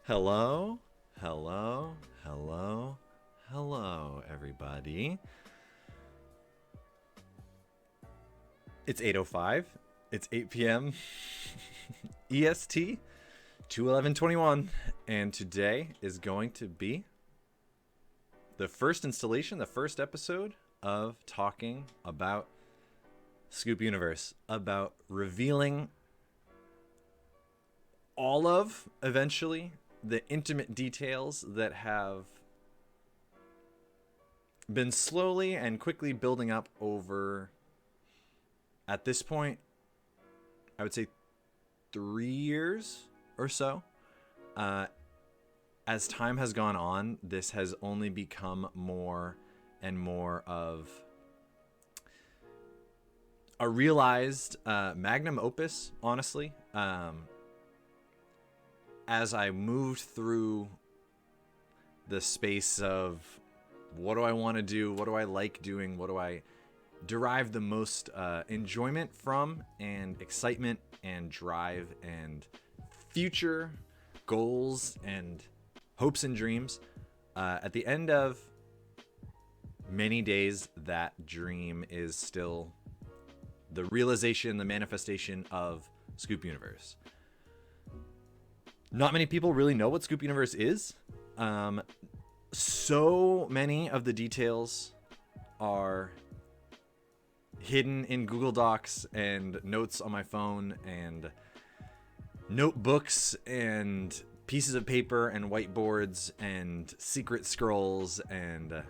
Hello, hello, hello, hello, everybody. It's 8:05. It's 8 p.m. EST, 2/11/21, and today is going to be the first installation, the first episode of talking about Scoop Universe, about revealing all of, eventually, the intimate details that have been slowly and quickly building up over, at this point, I would say 3 years or so. As time has gone on, this has only become more and more of a realized magnum opus, honestly. As I moved through the space of what do I want to do, what do I like doing, what do I derive the most enjoyment from, and excitement and drive and future goals and hopes and dreams, at the end of many days, that dream is still the realization, the manifestation of Scoop Universe. Not many people really know what Scoop Universe is. So many of the details are hidden in Google Docs and notes on my phone and notebooks and pieces of paper and whiteboards and secret scrolls and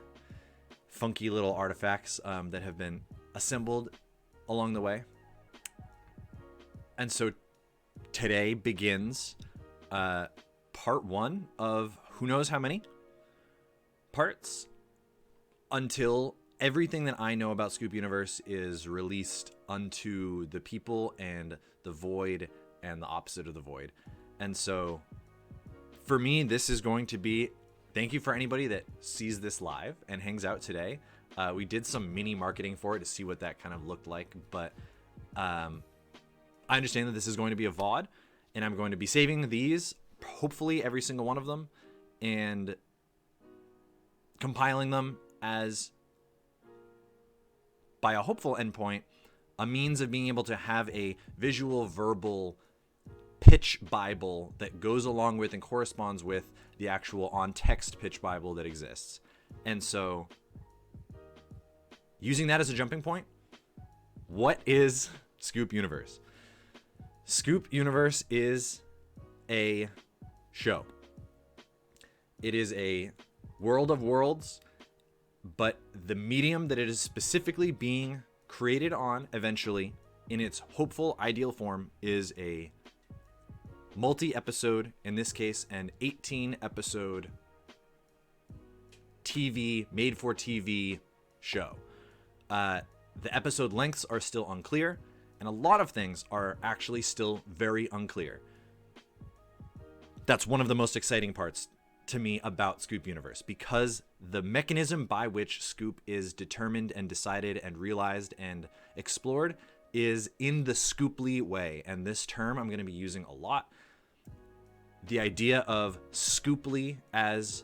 funky little artifacts that have been assembled along the way. And so today begins part one of who knows how many parts, until everything that I know about Scoop Universe is released unto the people and the void and the opposite of the void. And so for me, this is going to be, thank you for anybody that sees this live and hangs out today. We did some mini marketing for it to see what that kind of looked like, but I understand that this is going to be a VOD, and I'm going to be saving these, hopefully every single one of them, and compiling them as, by a hopeful endpoint, a means of being able to have a visual, verbal pitch Bible that goes along with and corresponds with the actual on-text pitch Bible that exists. And so, using that as a jumping point, what is Scoop Universe? Scoop Universe is a show. It is a world of worlds, but the medium that it is specifically being created on eventually, in its hopeful ideal form, is a multi-episode, in this case an 18-episode TV, made-for-TV show. The episode lengths are still unclear, and a lot of things are actually still very unclear. That's one of the most exciting parts to me about Scoop Universe, because the mechanism by which Scoop is determined and decided and realized and explored is in the Scooply way. And this term I'm going to be using a lot. The idea of Scooply as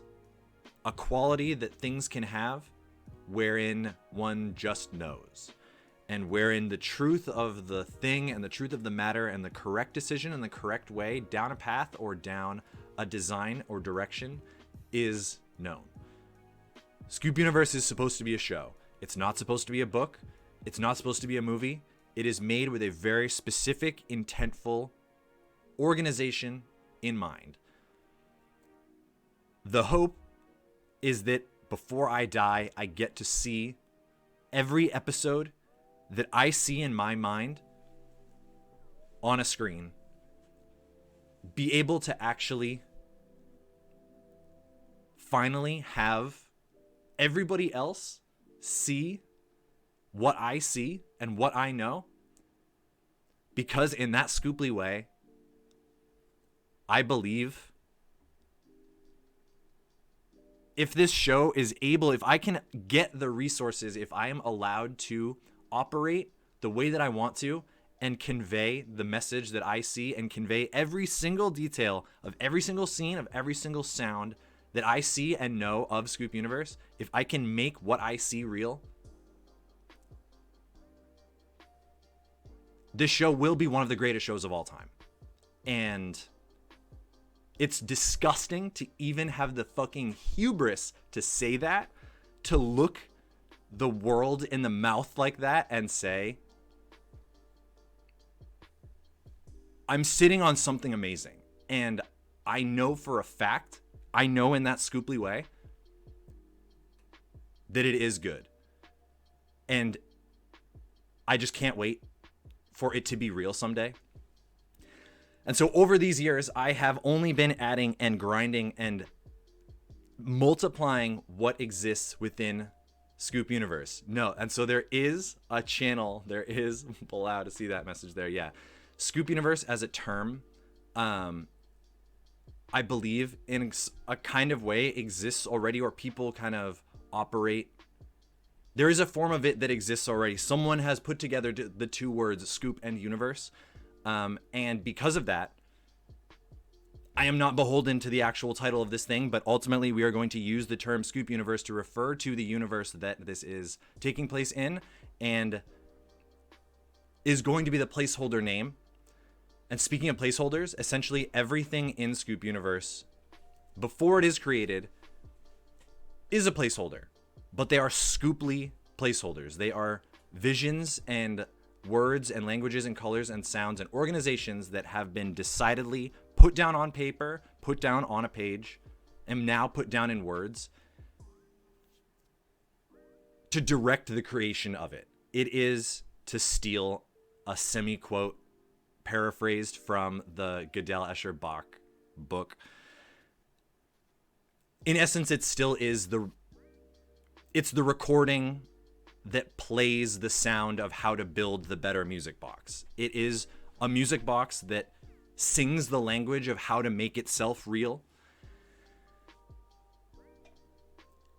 a quality that things can have wherein one just knows, and wherein the truth of the thing and the truth of the matter and the correct decision and the correct way down a path or down a design or direction is known. Scoop Universe is supposed to be a show. It's not supposed to be a book. It's not supposed to be a movie. It is made with a very specific, intentful organization in mind. The hope is that before I die, I get to see every episode that I see in my mind on a screen, be able to actually finally have everybody else see what I see and what I know, because in that Scooply way, I believe if this show is able, if I can get the resources, if I am allowed to operate the way that I want to, and convey the message that I see and convey every single detail of every single scene, of every single sound that I see and know of Scoop Universe, if I can make what I see real, this show will be one of the greatest shows of all time. And it's disgusting to even have the fucking hubris to say that, to look the world in the mouth like that and say, I'm sitting on something amazing. And I know for a fact, I know in that Scooply way, that it is good. And I just can't wait for it to be real someday. And so over these years, I have only been adding and grinding and multiplying what exists within Scoop Universe. No, and so there is a channel, there is, allow to see that message there, yeah. Scoop Universe as a term, I believe in a kind of way exists already, or people kind of operate. There is a form of it that exists already. Someone has put together the two words Scoop and Universe. And because of that, I am not beholden to the actual title of this thing, but ultimately we are going to use the term Scoop Universe to refer to the universe that this is taking place in, and is going to be the placeholder name. And speaking of placeholders, essentially everything in Scoop Universe, before it is created, is a placeholder. But they are Scooply placeholders. They are visions and words and languages and colors and sounds and organizations that have been decidedly put down on paper, put down on a page, and now put down in words to direct the creation of it. It is, to steal a semi-quote paraphrased from the Gödel Escher Bach book, in essence, it still is it's the recording that plays the sound of how to build the better music box. It is a music box that sings the language of how to make itself real.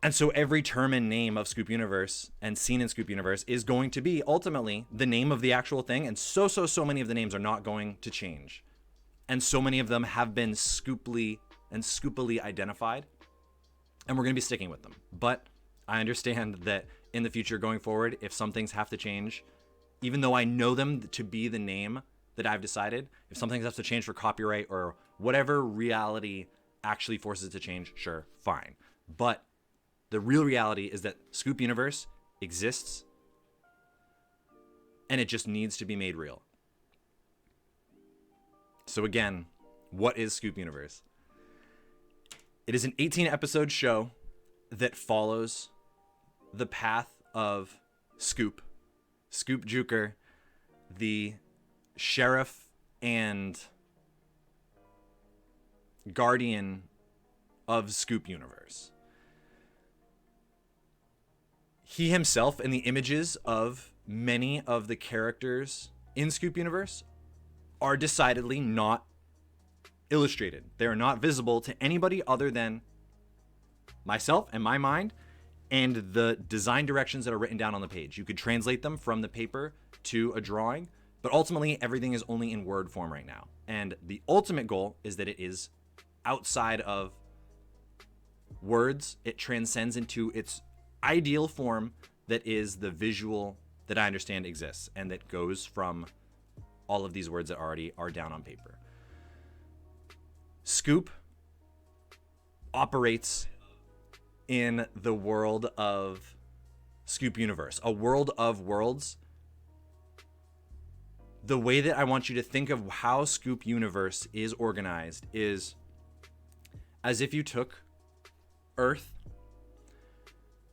And so every term and name of Scoop Universe and scene in Scoop Universe is going to be ultimately the name of the actual thing. And so many of the names are not going to change. And so many of them have been scoopily identified. And we're going to be sticking with them. But I understand that in the future going forward, if some things have to change, even though I know them to be the name that I've decided, if some things have to change for copyright or whatever reality actually forces it to change, sure, fine. But the real reality is that Scoop Universe exists and it just needs to be made real. So again, what is Scoop Universe? It is an 18-episode show that follows the path of Scoop Juker, the sheriff and guardian of Scoop Universe. He himself and the images of many of the characters in Scoop Universe are decidedly not illustrated. They are not visible to anybody other than myself and my mind and the design directions that are written down on the page. You could translate them from the paper to a drawing, but ultimately everything is only in word form right now. And the ultimate goal is that it is outside of words. It transcends into its ideal form that is the visual that I understand exists and that goes from all of these words that already are down on paper. Scoop operates in the world of Scoop Universe, a world of worlds. The way that I want you to think of how Scoop Universe is organized is as if you took Earth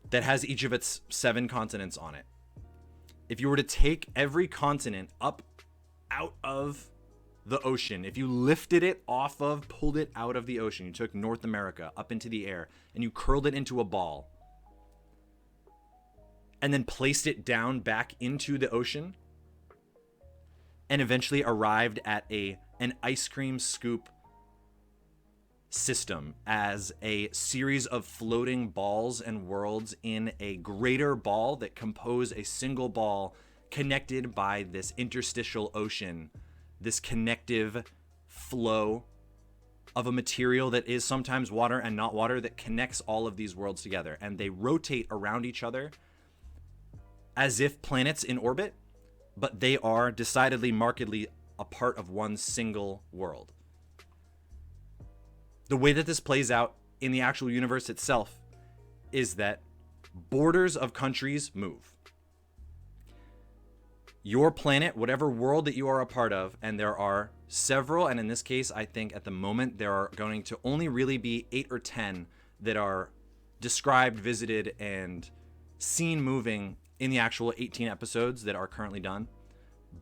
that has each of its 7 continents on it. If you were to take every continent up out of the ocean, if you lifted it off of, pulled it out of the ocean, you took North America up into the air and you curled it into a ball and then placed it down back into the ocean and eventually arrived at an ice cream scoop system as a series of floating balls and worlds in a greater ball that compose a single ball connected by this interstitial ocean, this connective flow of a material that is sometimes water and not water that connects all of these worlds together. And they rotate around each other as if planets in orbit, but they are decidedly, markedly a part of one single world. The way that this plays out in the actual universe itself is that borders of countries move. Your planet, whatever world that you are a part of, and there are several, and in this case, I think at the moment there are going to only really be 8 or 10 that are described, visited, and seen moving in the actual 18 episodes that are currently done.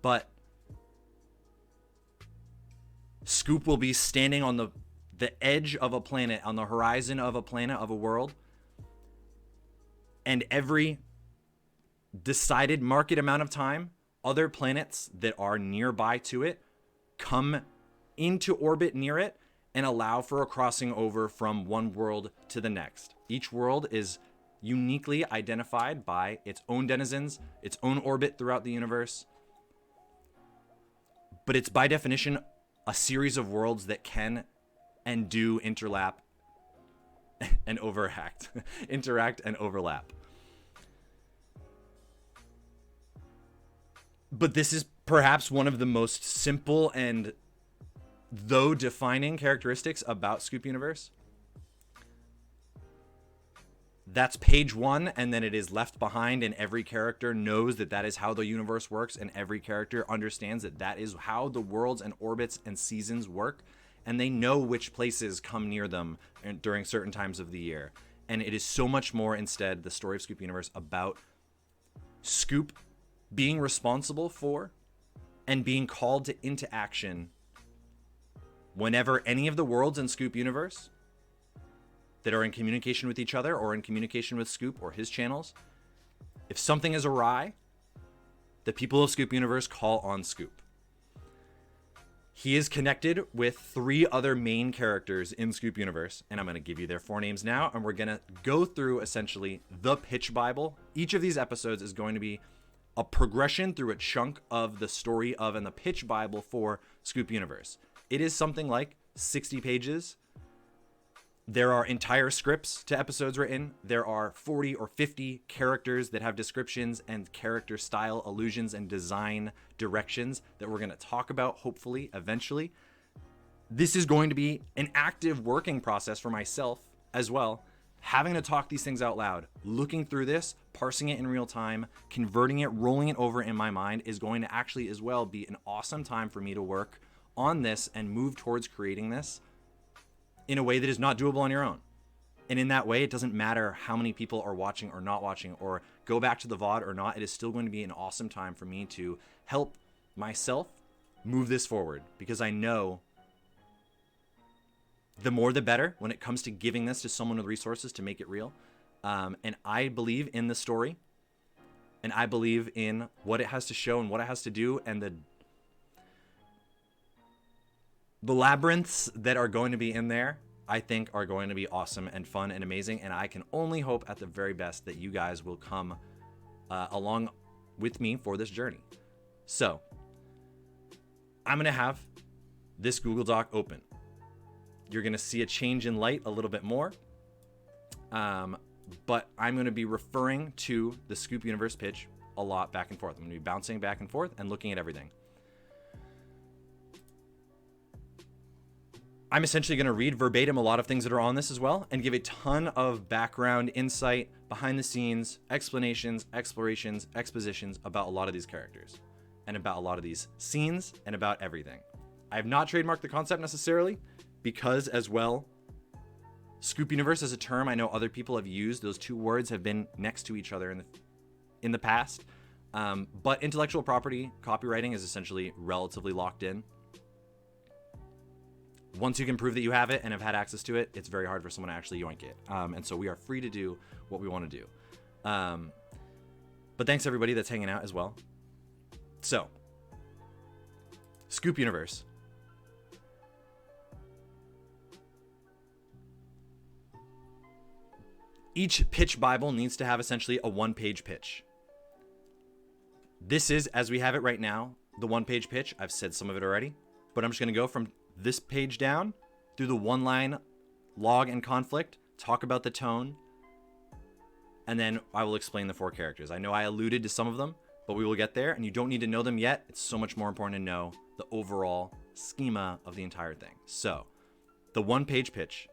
But Scoop will be standing on the edge of a planet, on the horizon of a planet, of a world, and every decided market amount of time, other planets that are nearby to it come into orbit near it and allow for a crossing over from one world to the next. Each world is uniquely identified by its own denizens, its own orbit throughout the universe. But it's by definition a series of worlds that can and do interact and overlap. But this is perhaps one of the most simple and though defining characteristics about Scoop Universe. That's page 1, and then it is left behind, and every character knows that that is how the universe works, and every character understands that that is how the worlds and orbits and seasons work, and they know which places come near them during certain times of the year. And it is so much more, instead, the story of Scoop Universe about Scoop being responsible for and being called into action whenever any of the worlds in Scoop Universe that are in communication with each other or in communication with Scoop or his channels, if something is awry, the people of Scoop Universe call on Scoop. He is connected with 3 other main characters in Scoop Universe, and I'm going to give you their 4 names now, and we're going to go through essentially the pitch Bible. Each of these episodes is going to be a progression through a chunk of the story of and the pitch Bible for Scoop Universe. It is something like 60 pages. There are entire scripts to episodes written. There are 40 or 50 characters that have descriptions and character style allusions and design directions that we're going to talk about, hopefully, eventually. This is going to be an active working process for myself as well, having to talk these things out loud. Looking through this, parsing it in real time, converting it, rolling it over in my mind is going to actually as well be an awesome time for me to work on this and move towards creating this in a way that is not doable on your own. And in that way, it doesn't matter how many people are watching or not watching or go back to the VOD or not. It is still going to be an awesome time for me to help myself move this forward, because I know the more the better when it comes to giving this to someone with resources to make it real. And I believe in the story, and I believe in what it has to show and what it has to do, and the labyrinths that are going to be in there, I think, are going to be awesome and fun and amazing. And I can only hope at the very best that you guys will come along with me for this journey. So I'm going to have this Google Doc open. You're going to see a change in light a little bit more. But I'm going to be referring to the Scoop Universe pitch a lot back and forth. I'm going to be bouncing back and forth and looking at everything. I'm essentially going to read verbatim a lot of things that are on this as well and give a ton of background, insight, behind the scenes, explanations, explorations, expositions about a lot of these characters and about a lot of these scenes and about everything. I have not trademarked the concept necessarily because, as well, Scoop Universe as a term I know other people have used. Those 2 words have been next to each other in the past. But intellectual property, copywriting is essentially relatively locked in. Once you can prove that you have it and have had access to it, it's very hard for someone to actually yoink it. And so we are free to do what we want to do. But thanks everybody that's hanging out as well. So, Scoop Universe. Each pitch Bible needs to have essentially a 1-page pitch. This is, as we have it right now, the one-page pitch. I've said some of it already, but I'm just going to go from this page down through the one-line log and conflict, talk about the tone, and then I will explain the 4 characters. I know I alluded to some of them, but we will get there, and you don't need to know them yet. It's so much more important to know the overall schema of the entire thing. So, the one-page pitch.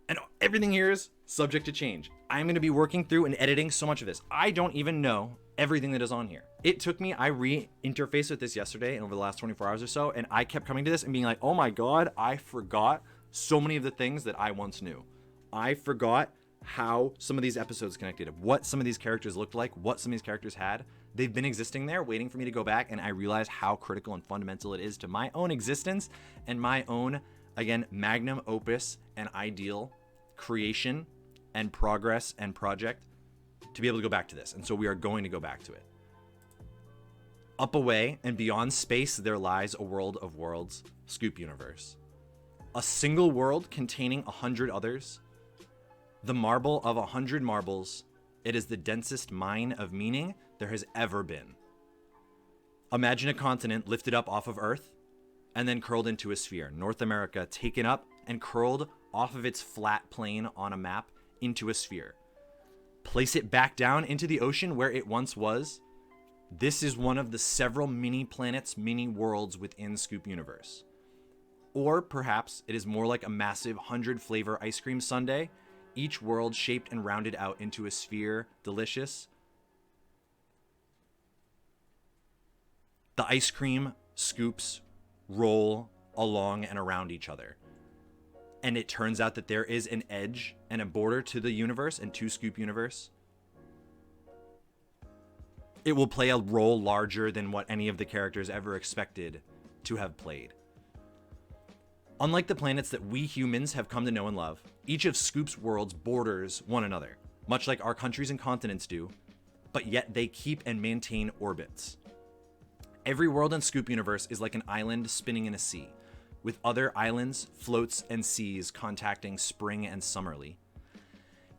And everything here is subject to change. I'm going to be working through and editing so much of this. I don't even know everything that is on here. It took me, I re-interfaced with this yesterday and over the last 24 hours or so, and I kept coming to this and being like, oh my God, I forgot so many of the things that I once knew. I forgot how some of these episodes connected, what some of these characters looked like, what some of these characters had. They've been existing there, waiting for me to go back, and I realized how critical and fundamental it is to my own existence and my own, again, magnum opus and ideal creation and progress and project to be able to go back to this. And so we are going to go back to it. Up, away, and beyond space, there lies a world of worlds, Scoop Universe. A single world containing 100 others. The marble of 100 marbles. It is the densest mine of meaning there has ever been. Imagine a continent lifted up off of Earth and then curled into a sphere. North America taken up and curled off of its flat plane on a map into a sphere. Place it back down into the ocean where it once was. This is one of the several mini planets, mini worlds within Scoop Universe. Or perhaps it is more like a massive 100 flavor ice cream sundae, each world shaped and rounded out into a sphere, delicious. The ice cream scoops roll along and around each other. And it turns out that there is an edge and a border to the universe and to Scoop Universe. It will play a role larger than what any of the characters ever expected to have played. Unlike the planets that we humans have come to know and love, each of Scoop's worlds borders one another, much like our countries and continents do, but yet they keep and maintain orbits. Every world in Scoop Universe is like an island spinning in a sea, with other islands, floats, and seas contacting spring and summerly.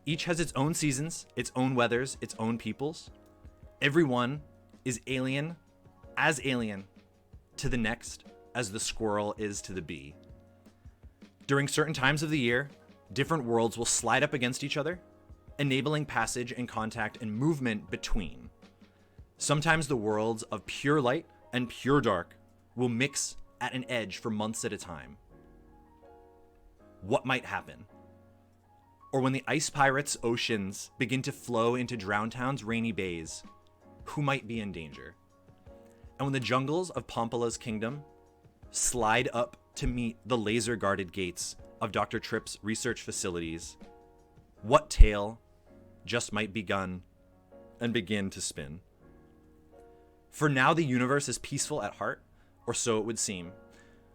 Each has its own seasons, its own weathers, its own peoples. Everyone is alien to the next as the squirrel is to the bee. During certain times of the year, different worlds will slide up against each other, enabling passage and contact and movement between. Sometimes the worlds of pure light and pure dark will mix at an edge for months at a time. What might happen? Or when the ice pirates' oceans begin to flow into Drowntown's rainy bays, who might be in danger? And when the jungles of Pompala's kingdom slide up to meet the laser-guarded gates of Dr. Tripp's research facilities, what tale just might begun and begin to spin? For now, the universe is peaceful at heart, or so it would seem.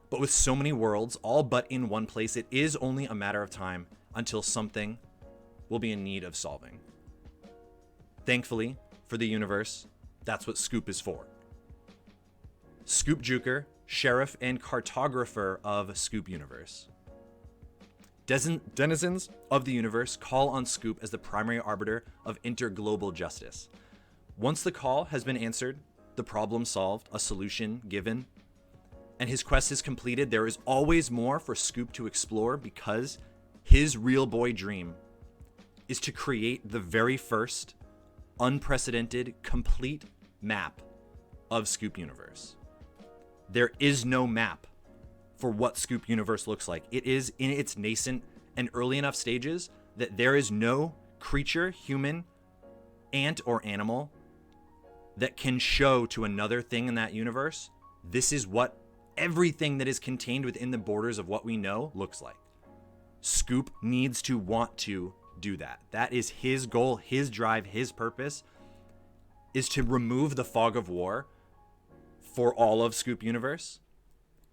But with so many worlds, all but in one place, it is only a matter of time until something will be in need of solving. Thankfully, for the universe, that's what Scoop is for. Scoop Juker, sheriff and cartographer of Scoop Universe. Denizens of the universe call on Scoop as the primary arbiter of interglobal justice. Once the call has been answered, the problem solved, a solution given, and his quest is completed, there is always more for Scoop to explore, because his real boy dream is to create the very first unprecedented, complete map of Scoop Universe. There is no map for what Scoop Universe looks like. It is in its nascent and early enough stages that there is no creature, human, ant, or animal that can show to another thing in that universe, this is what everything that is contained within the borders of what we know looks like. Scoop needs to want to do that. That is his goal, his drive, his purpose, is to remove the fog of war for all of Scoop Universe.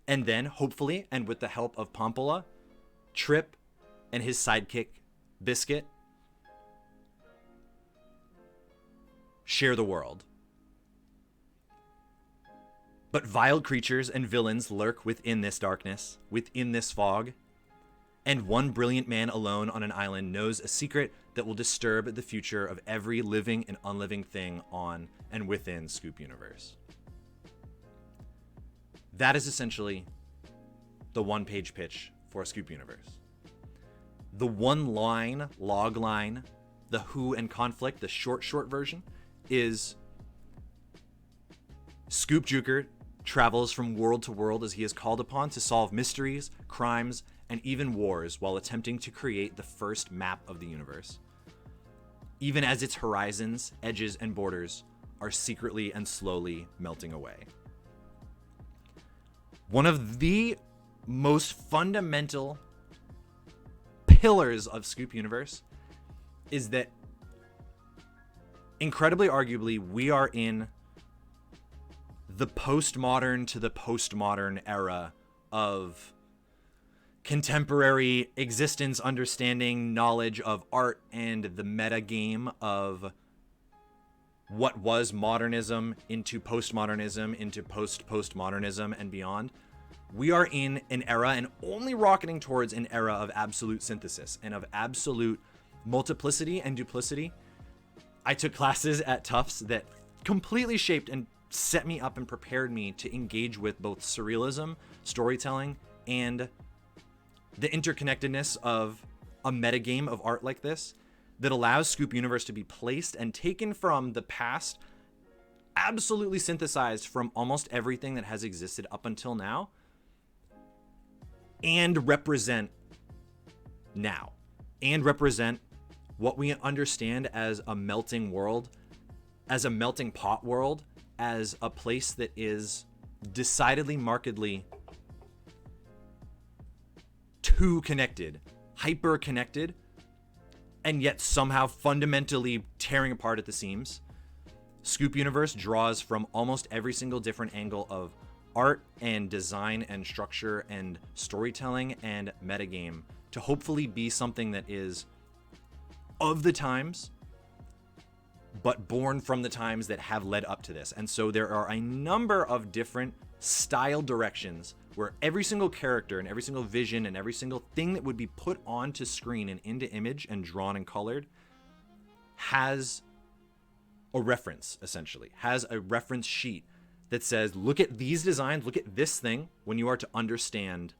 And then, hopefully, and with the help of Pompala, Tripp, and his sidekick, Biscuit, share the world. But vile creatures and villains lurk within this darkness, within this fog. And one brilliant man alone on an island knows a secret that will disturb the future of every living and unliving thing on and within Scoop Universe. That is essentially the one-page pitch for Scoop Universe. The one-line, log line, the who and conflict, the short version, is Scoop Juker travels from world to world as he is called upon to solve mysteries, crimes, and even wars while attempting to create the first map of the universe, even as its horizons, edges, and borders are secretly and slowly melting away. One of the most fundamental pillars of Scoop Universe is that, incredibly arguably, we are in the postmodern to the postmodern era of contemporary existence, understanding, knowledge of art, and the meta game of what was modernism into postmodernism, into post-postmodernism, and beyond. We are in an era, and only rocketing towards an era, of absolute synthesis and of absolute multiplicity and duplicity. I took classes at Tufts that completely shaped and set me up and prepared me to engage with both surrealism, storytelling, and the interconnectedness of a metagame of art like this that allows Scoop Universe to be placed and taken from the past, absolutely synthesized from almost everything that has existed up until now, and represent now, and represent what we understand as a melting world, as a melting pot world, as a place that is decidedly, markedly too connected, hyper connected, and yet somehow fundamentally tearing apart at the seams. Scoop Universe draws from almost every single different angle of art and design and structure and storytelling and metagame to hopefully be something that is of the times, but born from the times that have led up to this. And so there are a number of different style directions where every single character and every single vision and every single thing that would be put onto screen and into image and drawn and colored has a reference, essentially, has a reference sheet that says, look at these designs, look at this thing, when you are to understand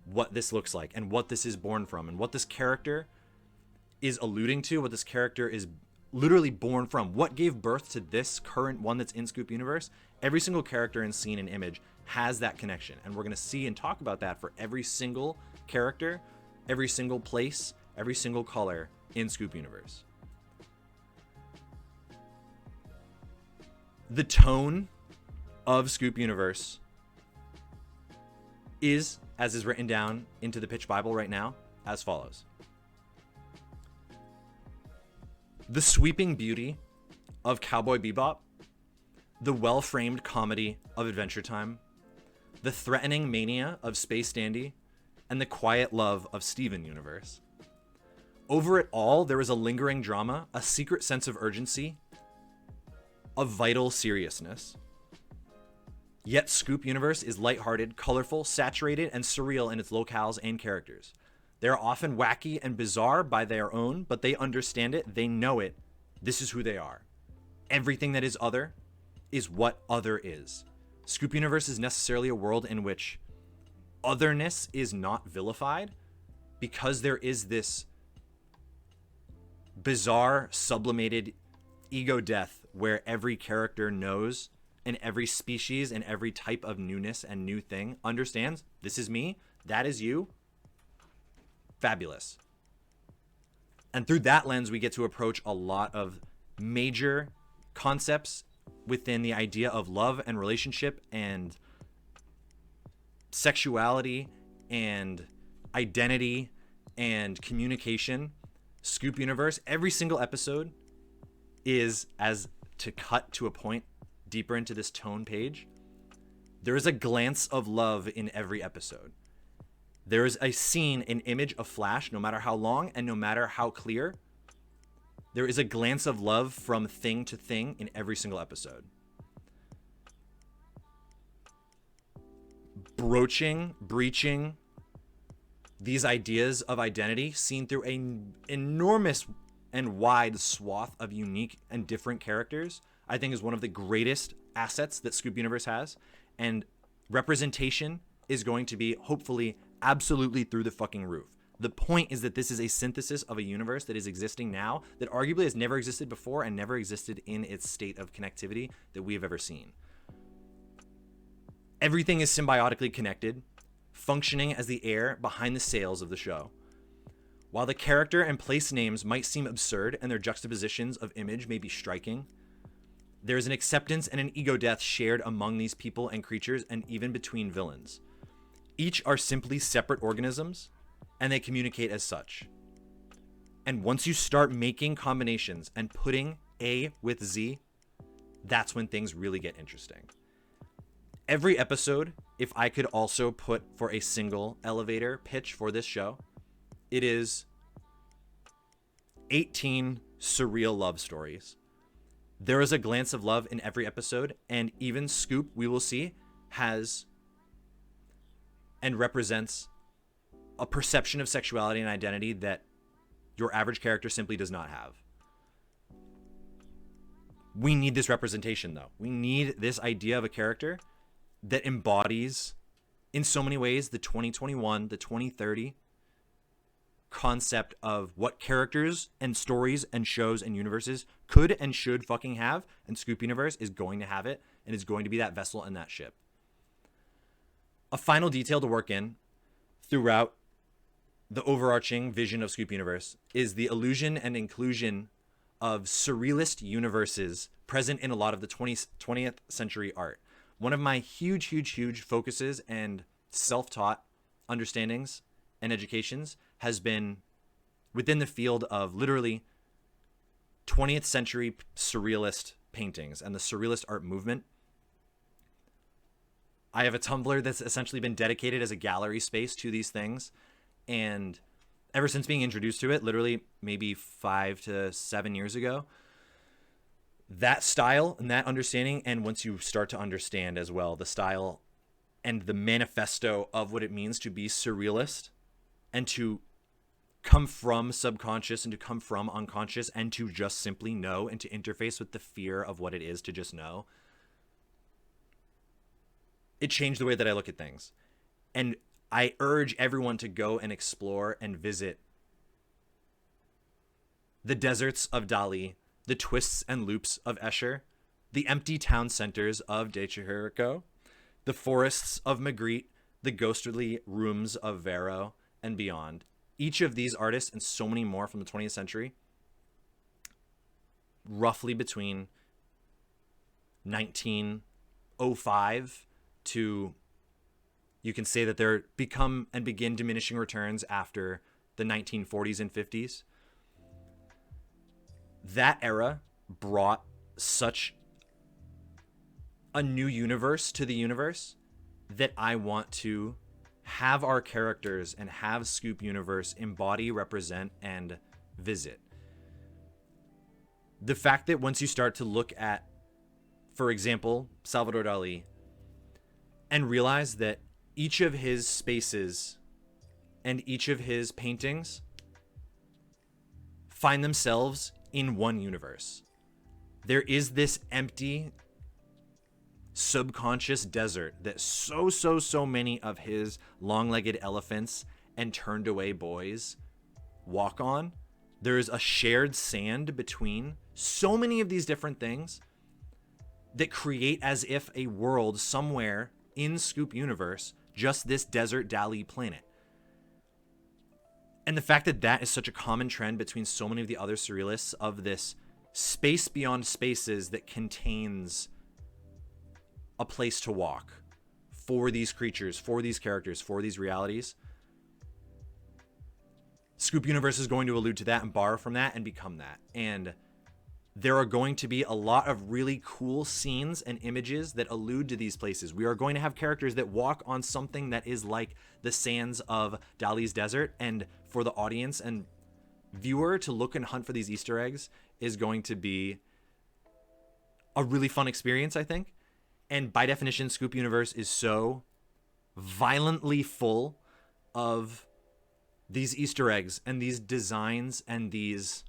what this looks like and what this is born from and what this character is alluding to, what this character is literally born from, what gave birth to this current one that's in Scoop Universe. Every single character and scene and image has that connection, and we're going to see and talk about that for every single character, every single place, every single color in Scoop Universe. The tone of Scoop Universe is, as is written down into the pitch Bible right now, as follows. The sweeping beauty of Cowboy Bebop, the well-framed comedy of Adventure Time, the threatening mania of Space Dandy, and the quiet love of Steven Universe. Over it all, there is a lingering drama, a secret sense of urgency, a vital seriousness. Yet Scoop Universe is lighthearted, colorful, saturated, and surreal in its locales and characters. They are often wacky and bizarre by their own, but they understand it, they know it. This is who they are. Everything that is other is what other is. Scoop Universe is necessarily a world in which otherness is not vilified, because there is this bizarre, sublimated ego death where every character knows, and every species and every type of newness and new thing understands, this is me, that is you. Fabulous. And through that lens, we get to approach a lot of major concepts within the idea of love and relationship and sexuality and identity and communication. Scoop Universe, every single episode is, as to cut to a point deeper into this tone page, there is a glance of love in every episode. There is a scene, an image, a flash, no matter how long and no matter how clear. There is a glance of love from thing to thing in every single episode. Breaching these ideas of identity seen through an enormous and wide swath of unique and different characters, I think is one of the greatest assets that Scoop Universe has. And representation is going to be, hopefully, absolutely through the fucking roof. The point is that this is a synthesis of a universe that is existing now that arguably has never existed before and never existed in its state of connectivity that we have ever seen. Everything is symbiotically connected, functioning as the air behind the sails of the show. While the character and place names might seem absurd and their juxtapositions of image may be striking, there is an acceptance and an ego death shared among these people and creatures and even between villains. Each are simply separate organisms, and they communicate as such. And once you start making combinations and putting A with Z, that's when things really get interesting. Every episode, if I could also put for a single elevator pitch for this show, it is 18 surreal love stories. There is a glance of love in every episode, and even Scoop, we will see, has and represents a perception of sexuality and identity that your average character simply does not have. We need this representation, though. We need this idea of a character that embodies, in so many ways, the 2021, the 2030 concept of what characters and stories and shows and universes could and should fucking have, and Scoop Universe is going to have it and is going to be that vessel and that ship. A final detail to work in throughout the overarching vision of Scoop Universe is the illusion and inclusion of surrealist universes present in a lot of the 20th century art. One of my huge focuses and self-taught understandings and educations has been within the field of literally 20th century surrealist paintings and the surrealist art movement. I have a Tumblr that's essentially been dedicated as a gallery space to these things. And ever since being introduced to it, literally maybe 5 to 7 years ago, that style and that understanding, and once you start to understand as well the style and the manifesto of what it means to be surrealist and to come from subconscious and to come from unconscious and to just simply know and to interface with the fear of what it is to just know, it changed the way that I look at things. And I urge everyone to go and explore and visit the deserts of Dali, the twists and loops of Escher, the empty town centers of De Chihiro, the forests of Magritte, the ghostly rooms of Vero, and beyond. Each of these artists and so many more from the 20th century, roughly between 1905 to, you can say that they're become and begin diminishing returns after the 1940s and 50s. That era brought such a new universe to the universe that I want to have our characters and have Scoop Universe embody, represent, and visit. The fact that once you start to look at, for example, Salvador Dali, and realize that each of his spaces and each of his paintings find themselves in one universe. There is this empty subconscious desert that so many of his long-legged elephants and turned away boys walk on. There's a shared sand between so many of these different things that create as if a world somewhere in Scoop Universe, just this desert Dali planet. And the fact that that is such a common trend between so many of the other surrealists of this space beyond spaces that contains a place to walk for these creatures, for these characters, for these realities. Scoop Universe is going to allude to that and borrow from that and become that. And there are going to be a lot of really cool scenes and images that allude to these places. We are going to have characters that walk on something that is like the sands of Dali's desert. And for the audience and viewer to look and hunt for these Easter eggs is going to be a really fun experience, I think. And by definition, Scoop Universe is so violently full of these Easter eggs and these designs and these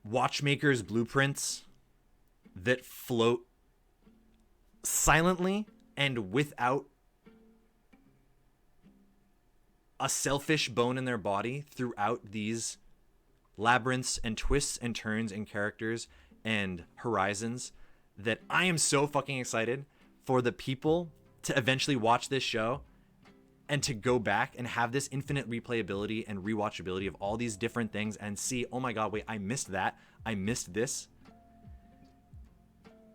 watchmakers' blueprints that float silently and without a selfish bone in their body throughout these labyrinths and twists and turns and characters and horizons, that I am so fucking excited for the people to eventually watch this show and to go back and have this infinite replayability and rewatchability of all these different things and see, oh my God, wait, I missed that. I missed this.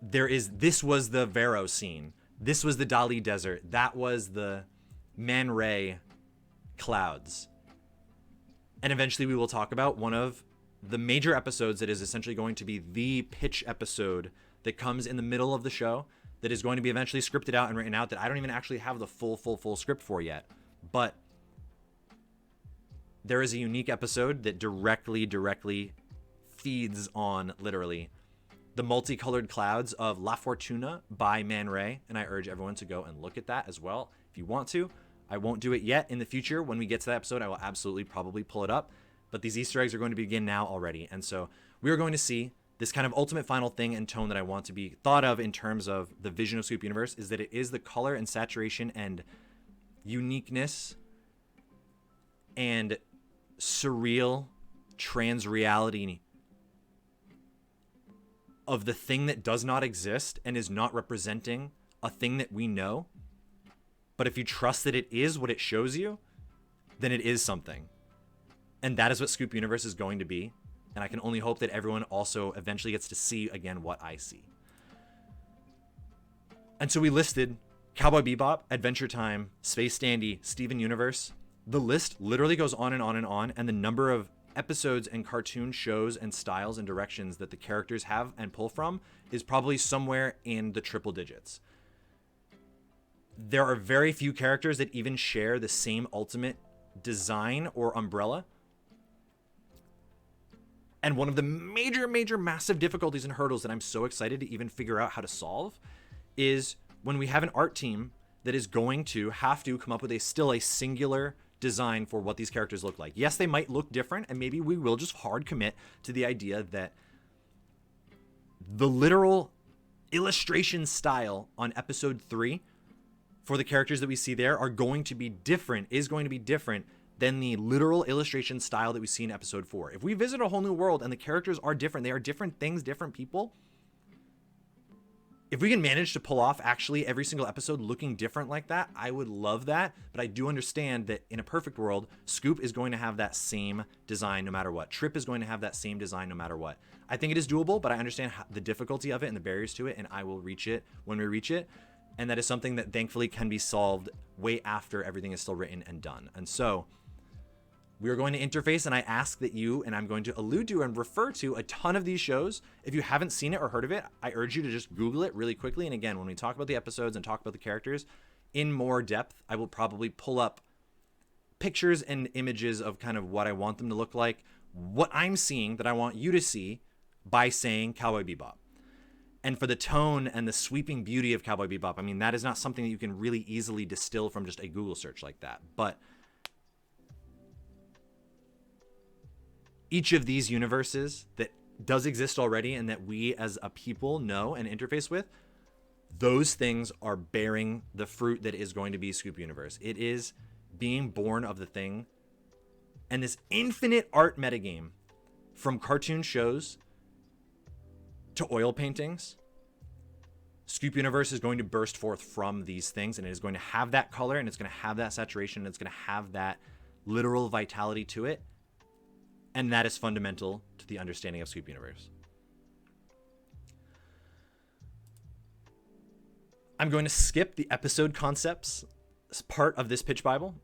This was the Vero scene. This was the Dali Desert. That was the Man Ray clouds. And eventually we will talk about one of the major episodes that is essentially going to be the pitch episode that comes in the middle of the show, that is going to be eventually scripted out and written out, that I don't even actually have the full script for yet. But there is a unique episode that directly feeds on, literally, the multicolored clouds of La Fortuna by Man Ray, and I urge everyone to go and look at that as well if you want to. I won't do it yet. In the future, when we get to that episode, I will absolutely probably pull it up. But these Easter eggs are going to begin now already. And so we are going to see this kind of ultimate final thing and tone that I want to be thought of in terms of the vision of Scoop Universe, is that it is the color and saturation and uniqueness and surreal trans reality of the thing that does not exist and is not representing a thing that we know. But if you trust that it is what it shows you, then it is something. And that is what Scoop Universe is going to be. And I can only hope that everyone also eventually gets to see again what I see. And so we listed Cowboy Bebop, Adventure Time, Space Dandy, Steven Universe. The list literally goes on and on and on. And the number of episodes and cartoon shows and styles and directions that the characters have and pull from is probably somewhere in the triple digits. There are very few characters that even share the same ultimate design or umbrella. And one of the major, massive difficulties and hurdles that I'm so excited to even figure out how to solve is when we have an art team that is going to have to come up with still a singular design for what these characters look like. Yes, they might look different, and maybe we will just hard commit to the idea that the literal illustration style on episode 3 for the characters that we see there is going to be different than the literal illustration style that we see in episode 4. If we visit a whole new world and the characters are different, they are different things, different people. If we can manage to pull off actually every single episode looking different like that, I would love that. But I do understand that in a perfect world, Scoop is going to have that same design no matter what. Tripp is going to have that same design no matter what. I think it is doable, but I understand the difficulty of it and the barriers to it, and I will reach it when we reach it. And that is something that thankfully can be solved way after everything is still written and done. And so we are going to interface, and I ask that you, and I'm going to allude to and refer to a ton of these shows. If you haven't seen it or heard of it, I urge you to just Google it really quickly. And again, when we talk about the episodes and talk about the characters in more depth, I will probably pull up pictures and images of kind of what I want them to look like, what I'm seeing that I want you to see by saying Cowboy Bebop. And for the tone and the sweeping beauty of Cowboy Bebop, I mean, that is not something that you can really easily distill from just a Google search like that. But each of these universes that does exist already and that we as a people know and interface with, those things are bearing the fruit that is going to be Scoop Universe. It is being born of the thing. And this infinite art metagame, from cartoon shows to oil paintings, Scoop Universe is going to burst forth from these things, and it is going to have that color, and it's going to have that saturation, and it's going to have that literal vitality to it. And that is fundamental to the understanding of Scoop Universe. I'm going to skip the episode concepts part of this pitch Bible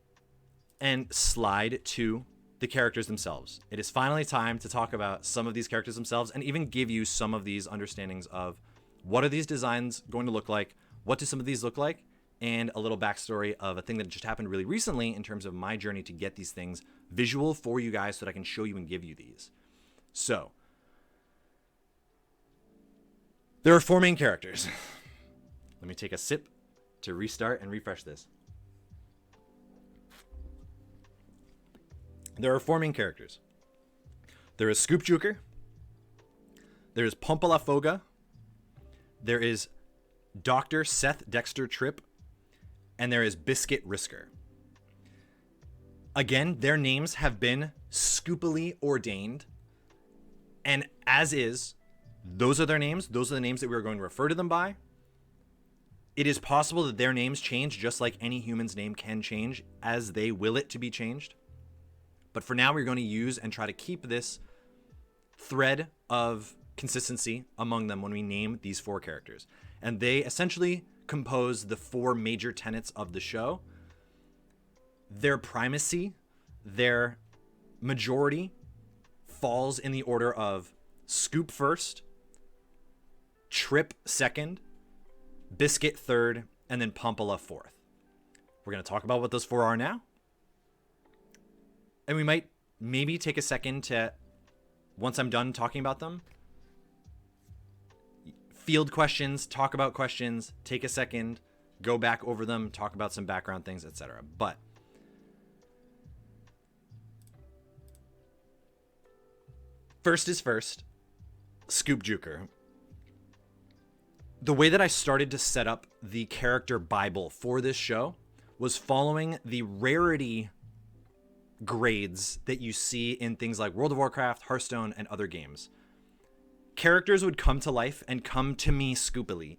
and slide to the characters themselves. It is finally time to talk about some of these characters themselves and even give you some of these understandings of what are these designs going to look like, what do some of these look like, and a little backstory of a thing that just happened really recently in terms of my journey to get these things visual for you guys so that I can show you and give you these. So, there are 4 main characters. Let me take a sip to restart and refresh this. There are 4 main characters. There is Scoop Juker. There is Pampala Foga. There is Dr. Seth Dexter Tripp. And there is Biscuit Risker. Again, their names have been scoopily ordained. And as is, those are their names. Those are the names that we are going to refer to them by. It is possible that their names change just like any human's name can change as they will it to be changed. But for now, we're going to use and try to keep this thread of consistency among them when we name these 4 characters. And they essentially compose the 4 major tenets of the show. Their primacy, their majority falls in the order of Scoop first, Tripp second, Biscuit third, and then Pompala fourth. We're going to talk about what those 4 are now. And we might maybe take a second to, once I'm done talking about them, field questions, talk about questions, take a second, go back over them, talk about some background things, etc. But first is first, Scoop Juker. The way that I started to set up the character Bible for this show was following the rarity grades that you see in things like World of Warcraft, Hearthstone, and other games. Characters would come to life and come to me scoopily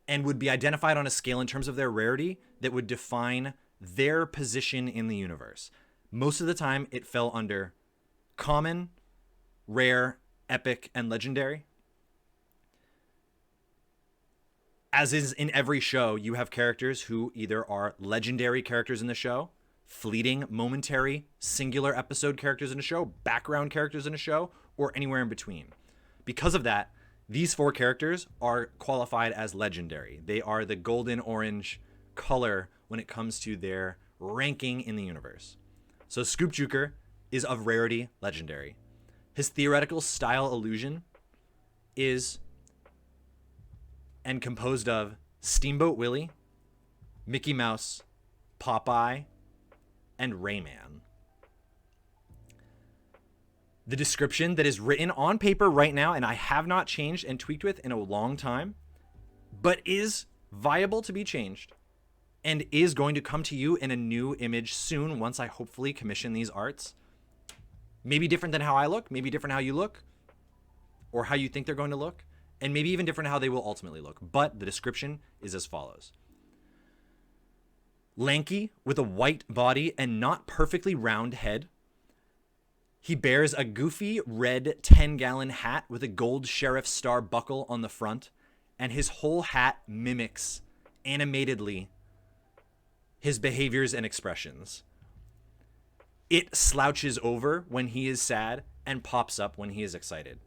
and would be identified on a scale in terms of their rarity that would define their position in the universe. Most of the time, it fell under common, rare, epic, and legendary. As is in every show, you have characters who either are legendary characters in the show, fleeting, momentary, singular episode characters in a show, background characters in a show, or anywhere in between. Because of that, these 4 characters are qualified as legendary. They are the golden orange color when it comes to their ranking in the universe. So Scoop Juker is of rarity legendary. His theoretical style illusion is and composed of Steamboat Willie, Mickey Mouse, Popeye, and Rayman. The description that is written on paper right now, and I have not changed and tweaked with in a long time, but is viable to be changed and is going to come to you in a new image soon once I hopefully commission these arts. Maybe different than how I look, maybe different how you look, or how you think they're going to look, and maybe even different how they will ultimately look. But the description is as follows. Lanky, with a white body and not perfectly round head. He bears a goofy red 10-gallon hat with a gold sheriff star buckle on the front, and his whole hat mimics, animatedly, his behaviors and expressions. It slouches over when he is sad and pops up when he is excited.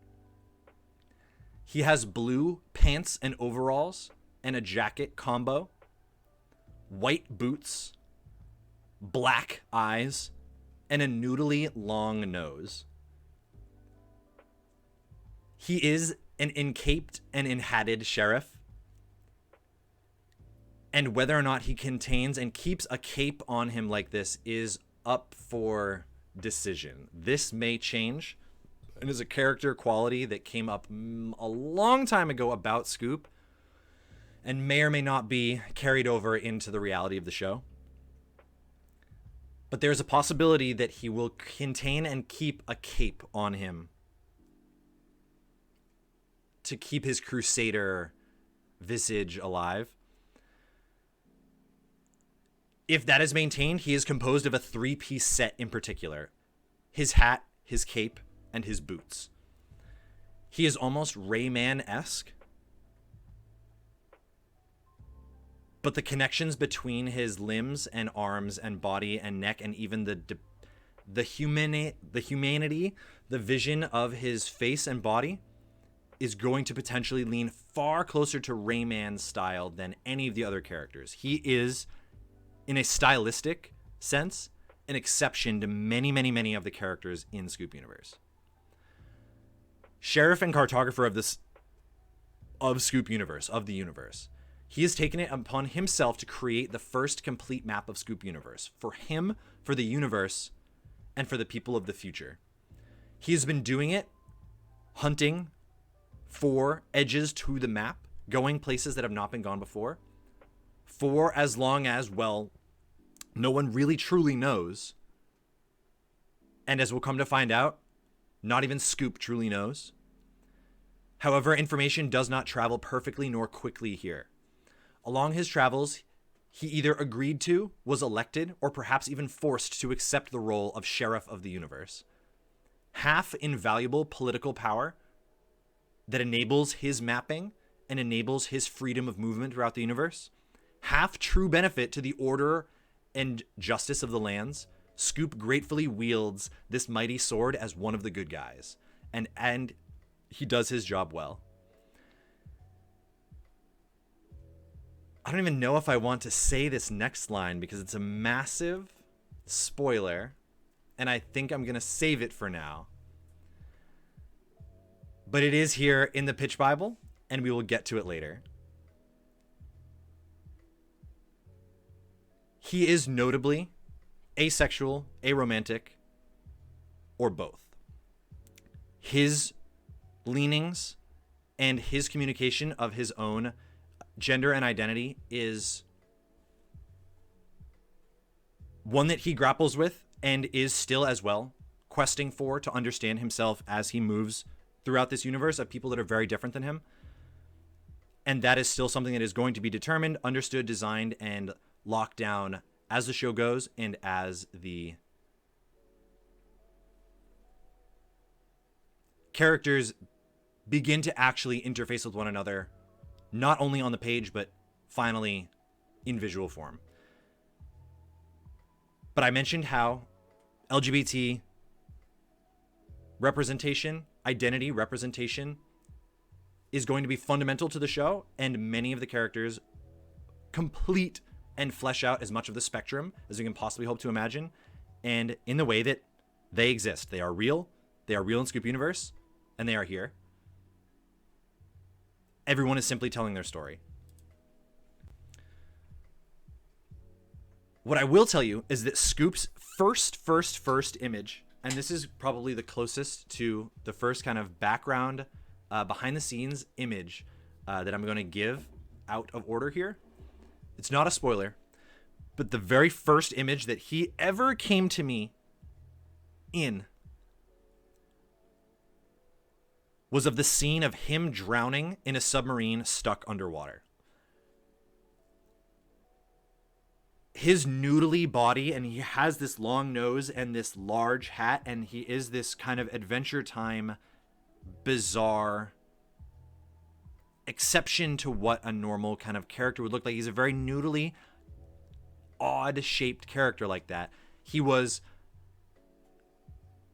He has blue pants and overalls and a jacket combo, white boots, black eyes, and a noodly long nose. He is an encaped and enhatted sheriff. And whether or not he contains and keeps a cape on him like this is up for decision. This may change and is a character quality that came up a long time ago about Scoop and may or may not be carried over into the reality of the show. But there's a possibility that he will contain and keep a cape on him to keep his crusader visage alive. If that is maintained, he is composed of a 3-piece set in particular. His hat, his cape, and his boots. He is almost Rayman-esque. But the connections between his limbs and arms and body and neck and even the humanity, the vision of his face and body is going to potentially lean far closer to Rayman's style than any of the other characters. He is, in a stylistic sense, an exception to many, many, many of the characters in Scoop Universe. Sheriff and cartographer of Scoop Universe, of the universe. He has taken it upon himself to create the first complete map of Scoop Universe. For him, for the universe, and for the people of the future. He has been doing it, hunting for edges to the map, going places that have not been gone before, for as long as, well, no one really truly knows. And as we'll come to find out, not even Scoop truly knows. However, information does not travel perfectly nor quickly here. Along his travels, he either agreed to, was elected, or perhaps even forced to accept the role of Sheriff of the Universe. Half invaluable political power that enables his mapping and enables his freedom of movement throughout the universe. Half true benefit to the order and justice of the lands. Scoop gratefully wields this mighty sword as one of the good guys. And he does his job well. I don't even know if I want to say this next line because it's a massive spoiler, and I think I'm going to save it for now. But it is here in the Pitch Bible, and we will get to it later. He is notably asexual, aromantic, or both. His leanings and his communication of his own gender and identity is one that he grapples with and is still as well questing for to understand himself as he moves throughout this universe of people that are very different than him. And that is still something that is going to be determined, understood, designed, and locked down as the show goes and as the characters begin to actually interface with one another, not only on the page, but finally in visual form. But I mentioned how LGBT representation, identity representation is going to be fundamental to the show, and many of the characters complete and flesh out as much of the spectrum as we can possibly hope to imagine, and in the way that they exist. They are real in Scoop Universe, and they are here. Everyone is simply telling their story. What I will tell you is that Scoop's first image, and this is probably the closest to the first kind of background, behind the scenes image that I'm going to give out of order here. It's not a spoiler, but the very first image that he ever came to me in was of the scene of him drowning in a submarine stuck underwater. His noodly body, and he has this long nose and this large hat, and he is this kind of Adventure Time, bizarre exception to what a normal kind of character would look like. He's a very noodly, odd-shaped character like that. He was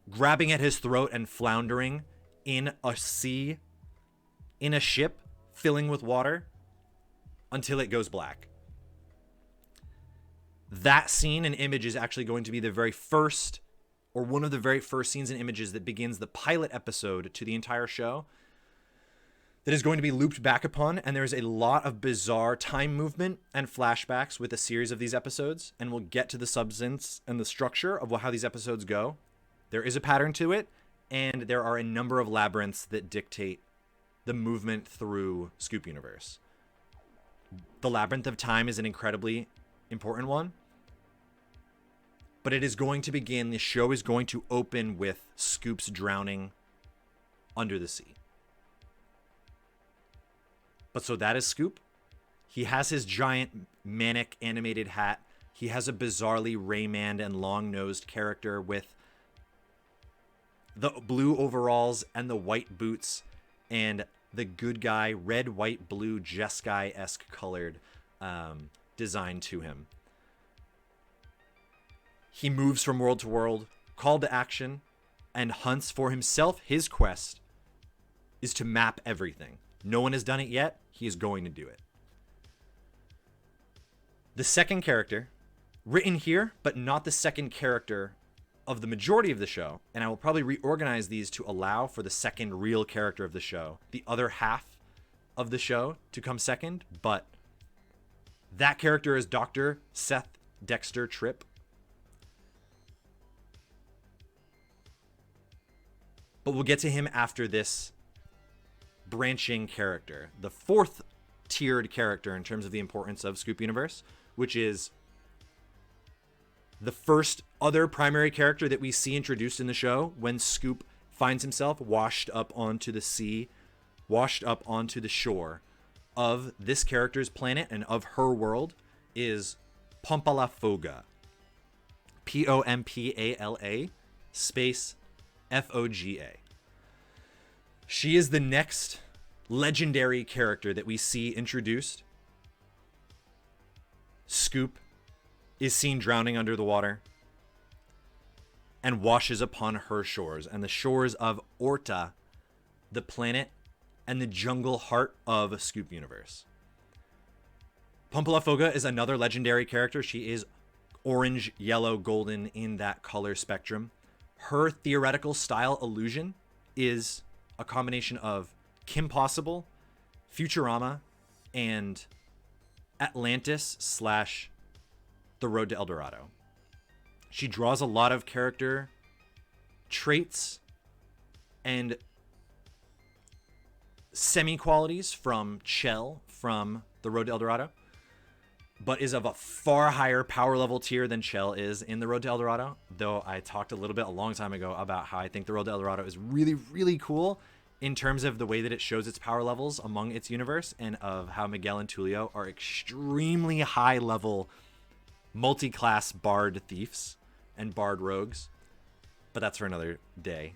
grabbing at his throat and floundering in a sea, in a ship filling with water until it goes black. That scene and image is actually going to be the very first, or one of the very first scenes and images that begins the pilot episode to the entire show, that is going to be looped back upon, and there's a lot of bizarre time movement and flashbacks with a series of these episodes, and we'll get to the substance and the structure of how these episodes go. There is a pattern to it, and there are a number of labyrinths that dictate the movement through Scoop Universe. The Labyrinth of Time is an incredibly important one, but it is going to begin, the show is going to open with Scoop's drowning under the sea. But so that is Scoop. He has his giant manic animated hat. He has a bizarrely Rayman and long-nosed character with the blue overalls and the white boots and the good guy red, white, blue Jeskai-esque colored design to him. He moves from world to world, called to action, and hunts for himself. His quest is to map everything. No one has done it yet. He is going to do it. The second character, written here, but not the second character of the majority of the show, and I will probably reorganize these to allow for the second real character of the show, the other half of the show to come second, but That character is Dr. Seth Dexter Tripp. But we'll get to him after this branching character. The fourth tiered character in terms of the importance of Scoop Universe, which is the first other primary character that we see introduced in the show when Scoop finds himself washed up onto the sea, washed up onto the shore of this character's planet and of her world, is Pampala Foga. Pompala space Foga. She is the next legendary character that we see introduced. Scoop is seen drowning under the water and washes upon her shores, and the shores of Orta, the planet and the jungle heart of Scoop Universe. Pampala Foga is another legendary character. She is orange, yellow, golden in that color spectrum. Her theoretical style illusion is a combination of Kim Possible, Futurama, and Atlantis / The Road to El Dorado. She draws a lot of character traits and semi-qualities from Chell from The Road to El Dorado, but is of a far higher power level tier than Chell is in The Road to El Dorado, though I talked a little bit a long time ago about how I think The Road to El Dorado is really, really cool in terms of the way that it shows its power levels among its universe, and of how Miguel and Tulio are extremely high level multi-class bard thieves and bard rogues. But that's for another day.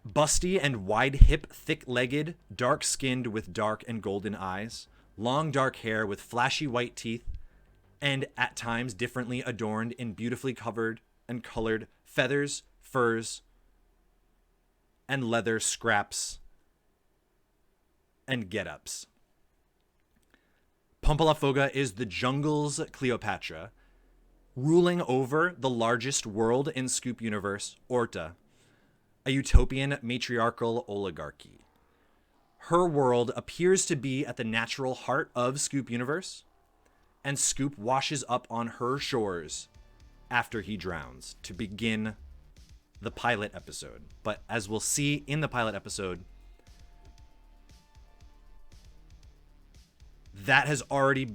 Busty and wide-hip, thick-legged, dark-skinned with dark and golden eyes, long dark hair with flashy white teeth, and at times differently adorned in beautifully covered and colored feathers, furs, and leather scraps and get-ups. Pampala Foga is the jungle's Cleopatra, ruling over the largest world in Scoop Universe, Orta, a utopian matriarchal oligarchy. Her world appears to be at the natural heart of Scoop Universe, and Scoop washes up on her shores after he drowns to begin the pilot episode. But as we'll see in the pilot episode, that has already...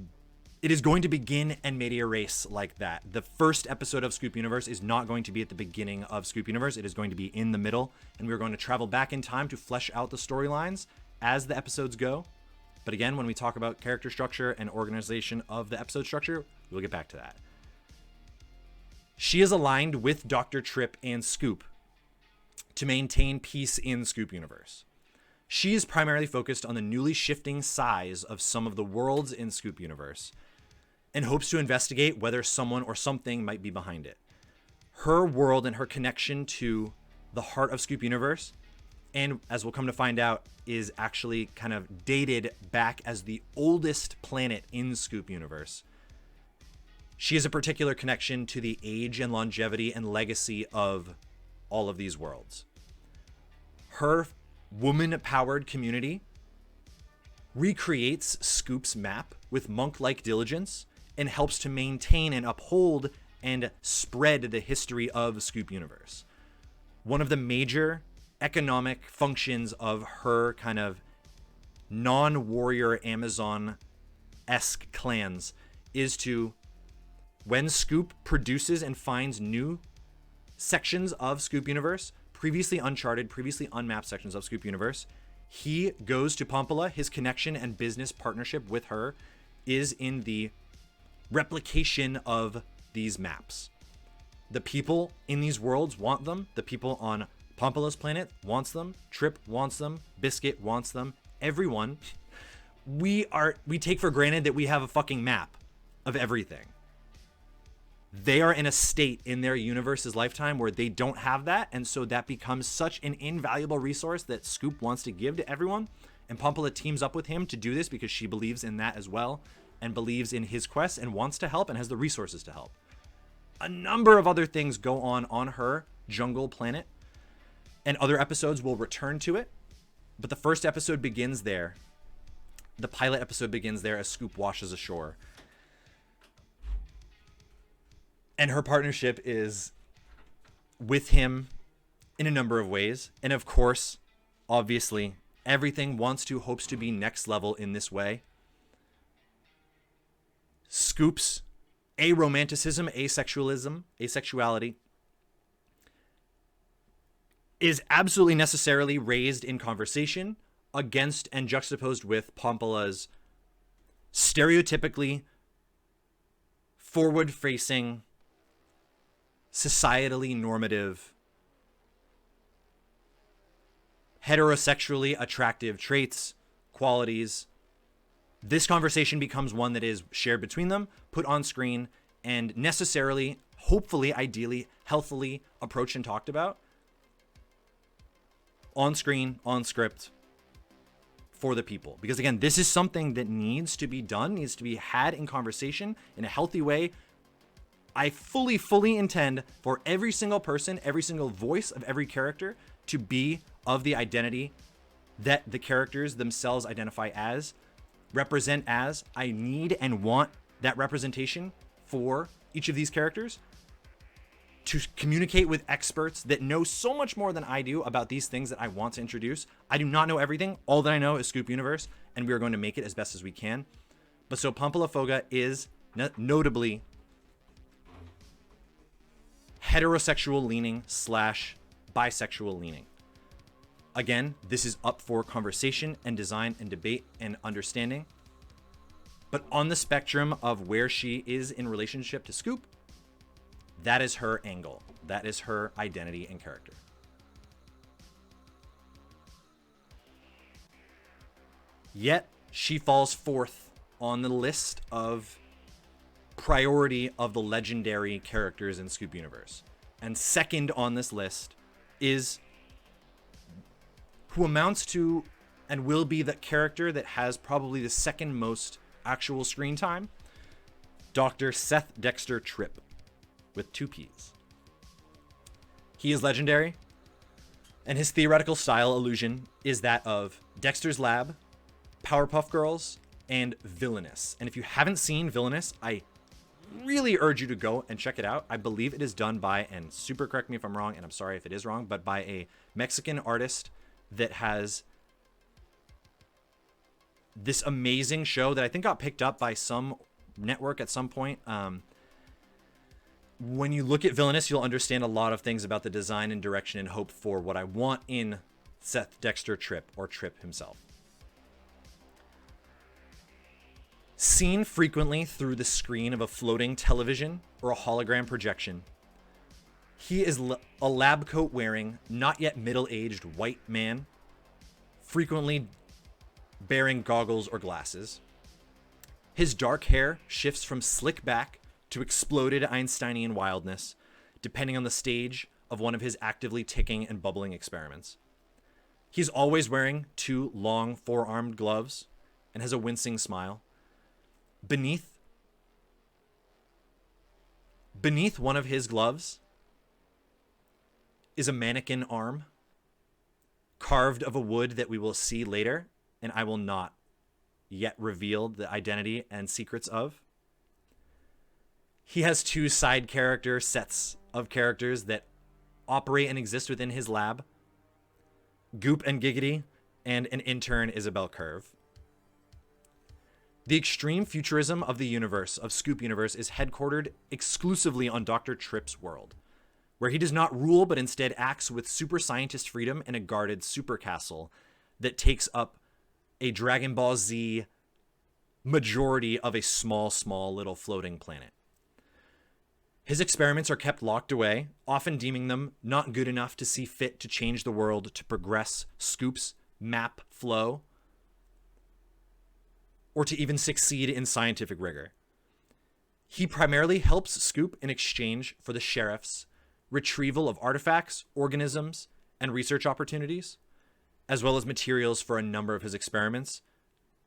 It is going to begin and media race like that. The first episode of Scoop Universe is not going to be at the beginning of Scoop Universe. It is going to be in the middle, and we're going to travel back in time to flesh out the storylines as the episodes go. But again, when we talk about character structure and organization of the episode structure, we'll get back to that. She is aligned with Dr. Tripp and Scoop to maintain peace in Scoop Universe. She is primarily focused on the newly shifting size of some of the worlds in Scoop Universe, and hopes to investigate whether someone or something might be behind it. Her world and her connection to the heart of Scoop Universe, and as we'll come to find out, is actually kind of dated back as the oldest planet in Scoop Universe. She has a particular connection to the age and longevity and legacy of all of these worlds. Her woman-powered community recreates Scoop's map with monk-like diligence and helps to maintain and uphold and spread the history of Scoop Universe. One of the major economic functions of her kind of non-warrior Amazon-esque clans is to, when Scoop produces and finds new sections of Scoop Universe, previously uncharted, previously unmapped sections of Scoop Universe, he goes to Pompala. His connection and business partnership with her is in the replication of these maps. The people in these worlds want them. The people on Pompala's planet wants them. Tripp wants them. Biscuit wants them. Everyone. We take for granted that we have a fucking map of everything. They are in a state in their universe's lifetime where they don't have that, and so that becomes such an invaluable resource that Scoop wants to give to everyone, and Pompala teams up with him to do this because she believes in that as well, and believes in his quest and wants to help and has the resources to help. A number of other things go on her jungle planet, and other episodes will return to it, but the first episode begins there The pilot episode begins there as Scoop washes ashore. And her partnership is with him in a number of ways. And of course, obviously, everything hopes to be next level in this way. Scoop's aromanticism, asexuality is absolutely necessarily raised in conversation against and juxtaposed with Pompala's stereotypically forward-facing, societally normative, heterosexually attractive traits, qualities. This conversation becomes one that is shared between them, put on screen, and necessarily, hopefully, ideally, healthily approached and talked about on screen, on script, for the people. Because again, this is something that needs to be done, needs to be had in conversation in a healthy way. I fully intend for every single person, every single voice of every character to be of the identity that the characters themselves identify as, represent as. I need and want that representation for each of these characters to communicate with experts that know so much more than I do about these things that I want to introduce. I do not know everything. All that I know is Scoop Universe, and we are going to make it as best as we can. But so Pampala Foga is notably heterosexual leaning / bisexual leaning. Again, this is up for conversation and design and debate and understanding. But on the spectrum of where she is in relationship to Scoop, that is her angle. That is her identity and character. Yet, she falls fourth on the list of priority of the legendary characters in Scoop Universe. And second on this list is who amounts to and will be the character that has probably the second most actual screen time, Dr. Seth Dexter Tripp, with 2 P's. He is legendary, and his theoretical style illusion is that of Dexter's Lab, Powerpuff Girls, and Villainous. And if you haven't seen Villainous, I really urge you to go and check it out. I believe it is done by, and super correct me if I'm wrong, and I'm sorry if it is wrong, but by a Mexican artist that has this amazing show that I think got picked up by some network at some point. When you look at Villainous, you'll understand a lot of things about the design and direction and hope for what I want in Seth Dexter Tripp, or Tripp himself. Seen frequently through the screen of a floating television or a hologram projection, he is a lab coat wearing, not yet middle-aged white man, frequently bearing goggles or glasses. His dark hair shifts from slick back to exploded Einsteinian wildness, depending on the stage of one of his actively ticking and bubbling experiments. He's always wearing 2 long 4-armed gloves and has a wincing smile. Beneath one of his gloves is a mannequin arm carved of a wood that we will see later, and I will not yet reveal the identity and secrets of. He has 2 side character sets of characters that operate and exist within his lab, Goop and Giggity, and an intern, Isabel Curve. The extreme futurism of the universe, of Scoop Universe, is headquartered exclusively on Dr. Tripp's world, where he does not rule but instead acts with super scientist freedom in a guarded super castle that takes up a Dragon Ball Z majority of a small little floating planet. His experiments are kept locked away, often deeming them not good enough to see fit to change the world to progress Scoop's map flow, or to even succeed in scientific rigor. He primarily helps Scoop in exchange for the sheriff's retrieval of artifacts, organisms, and research opportunities, as well as materials for a number of his experiments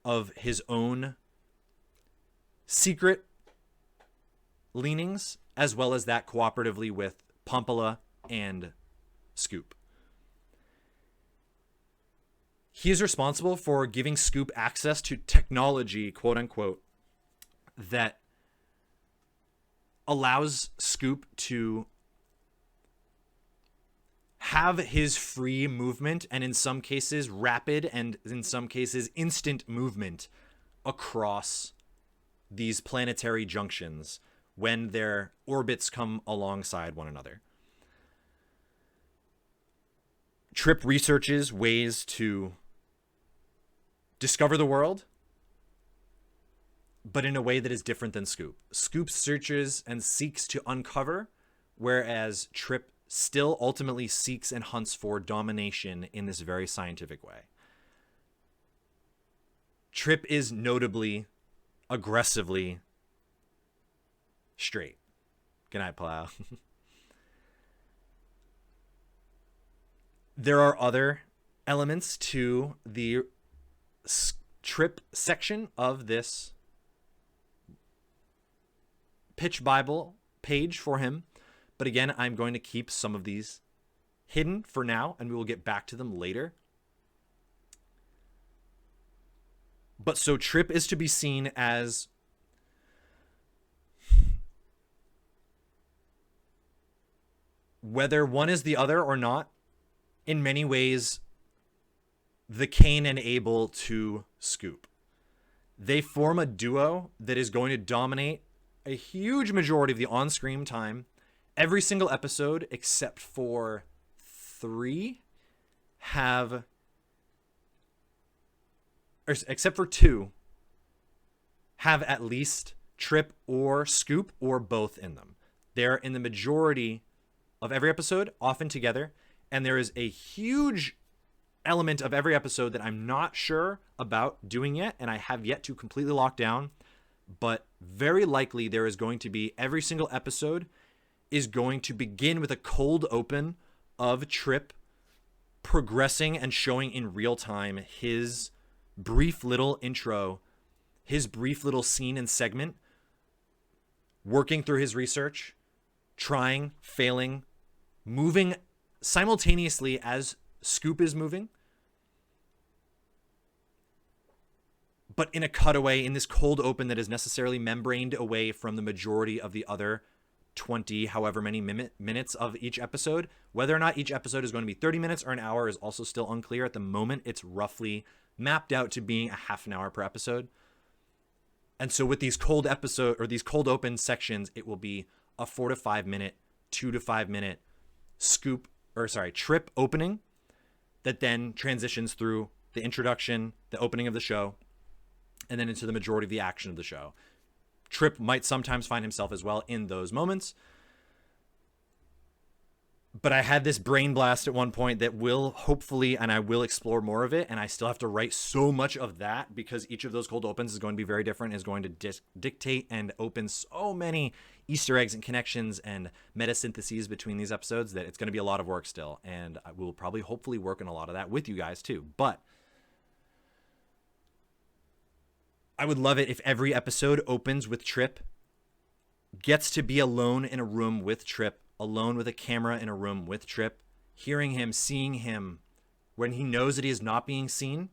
of his own secret leanings, as well as that cooperatively with Pompala and Scoop. He is responsible for giving Scoop access to technology, quote unquote, that allows Scoop to have his free movement, and in some cases rapid, and in some cases instant movement across these planetary junctions when their orbits come alongside one another. Tripp researches ways to discover the world, but in a way that is different than Scoop. Scoop searches and seeks to uncover, whereas Tripp still ultimately seeks and hunts for domination in this very scientific way. Tripp is notably, aggressively straight. Good night, Plow. There are other elements to the Tripp section of this pitch Bible page for him. But again, I'm going to keep some of these hidden for now, and we will get back to them later. But so Tripp is to be seen as whether one is the other or not, in many ways, the Cain and Abel to Scoop. They form a duo that is going to dominate a huge majority of the on-screen time. Every single episode, except for 3, except for 2, have at least Tripp or Scoop or both in them. They're in the majority of every episode, often together, and there is a huge element of every episode that I'm not sure about doing yet, and I have yet to completely lock down, but very likely there is going to be every single episode is going to begin with a cold open of Tripp progressing and showing in real time his brief little intro, his brief little scene and segment, working through his research, trying, failing, moving simultaneously as Scoop is moving, but in a cutaway in this cold open that is necessarily membraned away from the majority of the other 20, however many minutes of each episode. Whether or not each episode is going to be 30 minutes or an hour is also still unclear. At the moment, it's roughly mapped out to being a half an hour per episode. And so with these cold open sections, it will be a 4 to 5 minute, 2 to 5 minute Tripp opening that then transitions through the introduction, the opening of the show, and then into the majority of the action of the show. Tripp might sometimes find himself as well in those moments. But I had this brain blast at one point that will hopefully, and I will explore more of it, and I still have to write so much of that because each of those cold opens is going to be very different, is going to dictate and open so many Easter eggs and connections and metasyntheses between these episodes that it's going to be a lot of work still. And I will probably hopefully work on a lot of that with you guys too. But I would love it if every episode opens with Tripp, gets to be alone in a room with Tripp, alone with a camera in a room with Tripp, hearing him, seeing him when he knows that he is not being seen,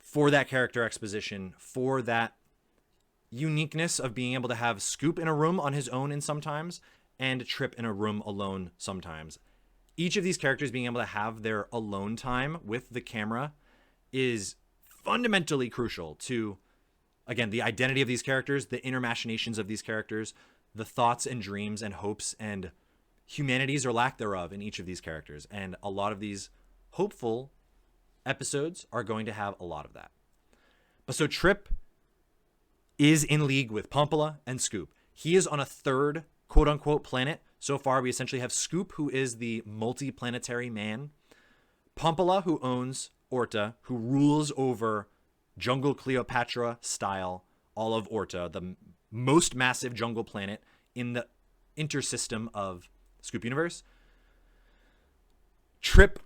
for that character exposition, for that uniqueness of being able to have Scoop in a room on his own and sometimes, and Tripp in a room alone sometimes. Each of these characters being able to have their alone time with the camera is fundamentally crucial to, again, the identity of these characters, the inner machinations of these characters, the thoughts and dreams and hopes and humanities or lack thereof in each of these characters. And a lot of these hopeful episodes are going to have a lot of that. But so Tripp is in league with Pompala and Scoop. He is on a third quote-unquote planet. So far, we essentially have Scoop, who is the multi-planetary man, Pompala, who owns Orta, who rules over Jungle Cleopatra style all of Orta, the most massive jungle planet in the intersystem of Scoop Universe. Tripp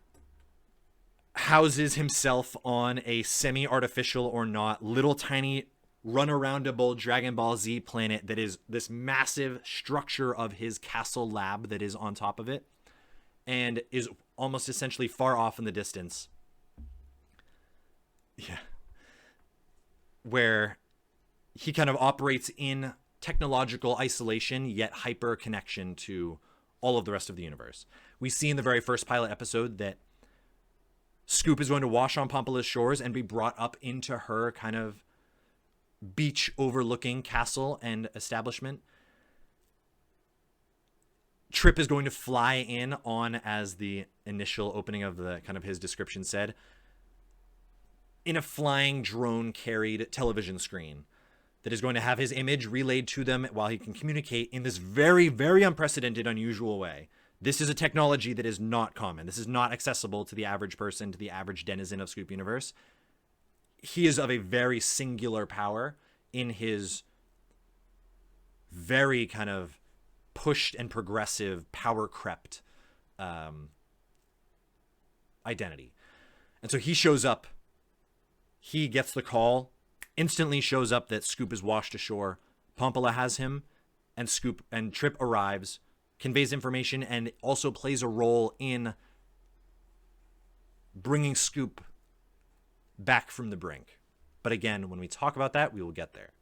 houses himself on a semi-artificial or not little tiny run-aroundable Dragon Ball Z planet that is this massive structure of his castle lab that is on top of it, and is almost essentially far off in the distance. Yeah. Where he kind of operates in technological isolation, yet hyper connection to all of the rest of the universe. We see in the very first pilot episode that Scoop is going to wash on Pompala's shores and be brought up into her kind of beach overlooking castle and establishment. Tripp is going to fly in on, as the initial opening of the kind of his description said, in a flying drone carried television screen that is going to have his image relayed to them while he can communicate in this very, very unprecedented, unusual way. This is a technology that is not common. This is not accessible to the average person, to the average denizen of Scoop Universe. He is of a very singular power in his very kind of pushed and progressive, power-crept identity. And so he shows up. He gets the call, instantly shows up that Scoop is washed ashore. Pompala has him, and Tripp arrives, conveys information, and also plays a role in bringing Scoop back from the brink. But again, when we talk about that, we will get there.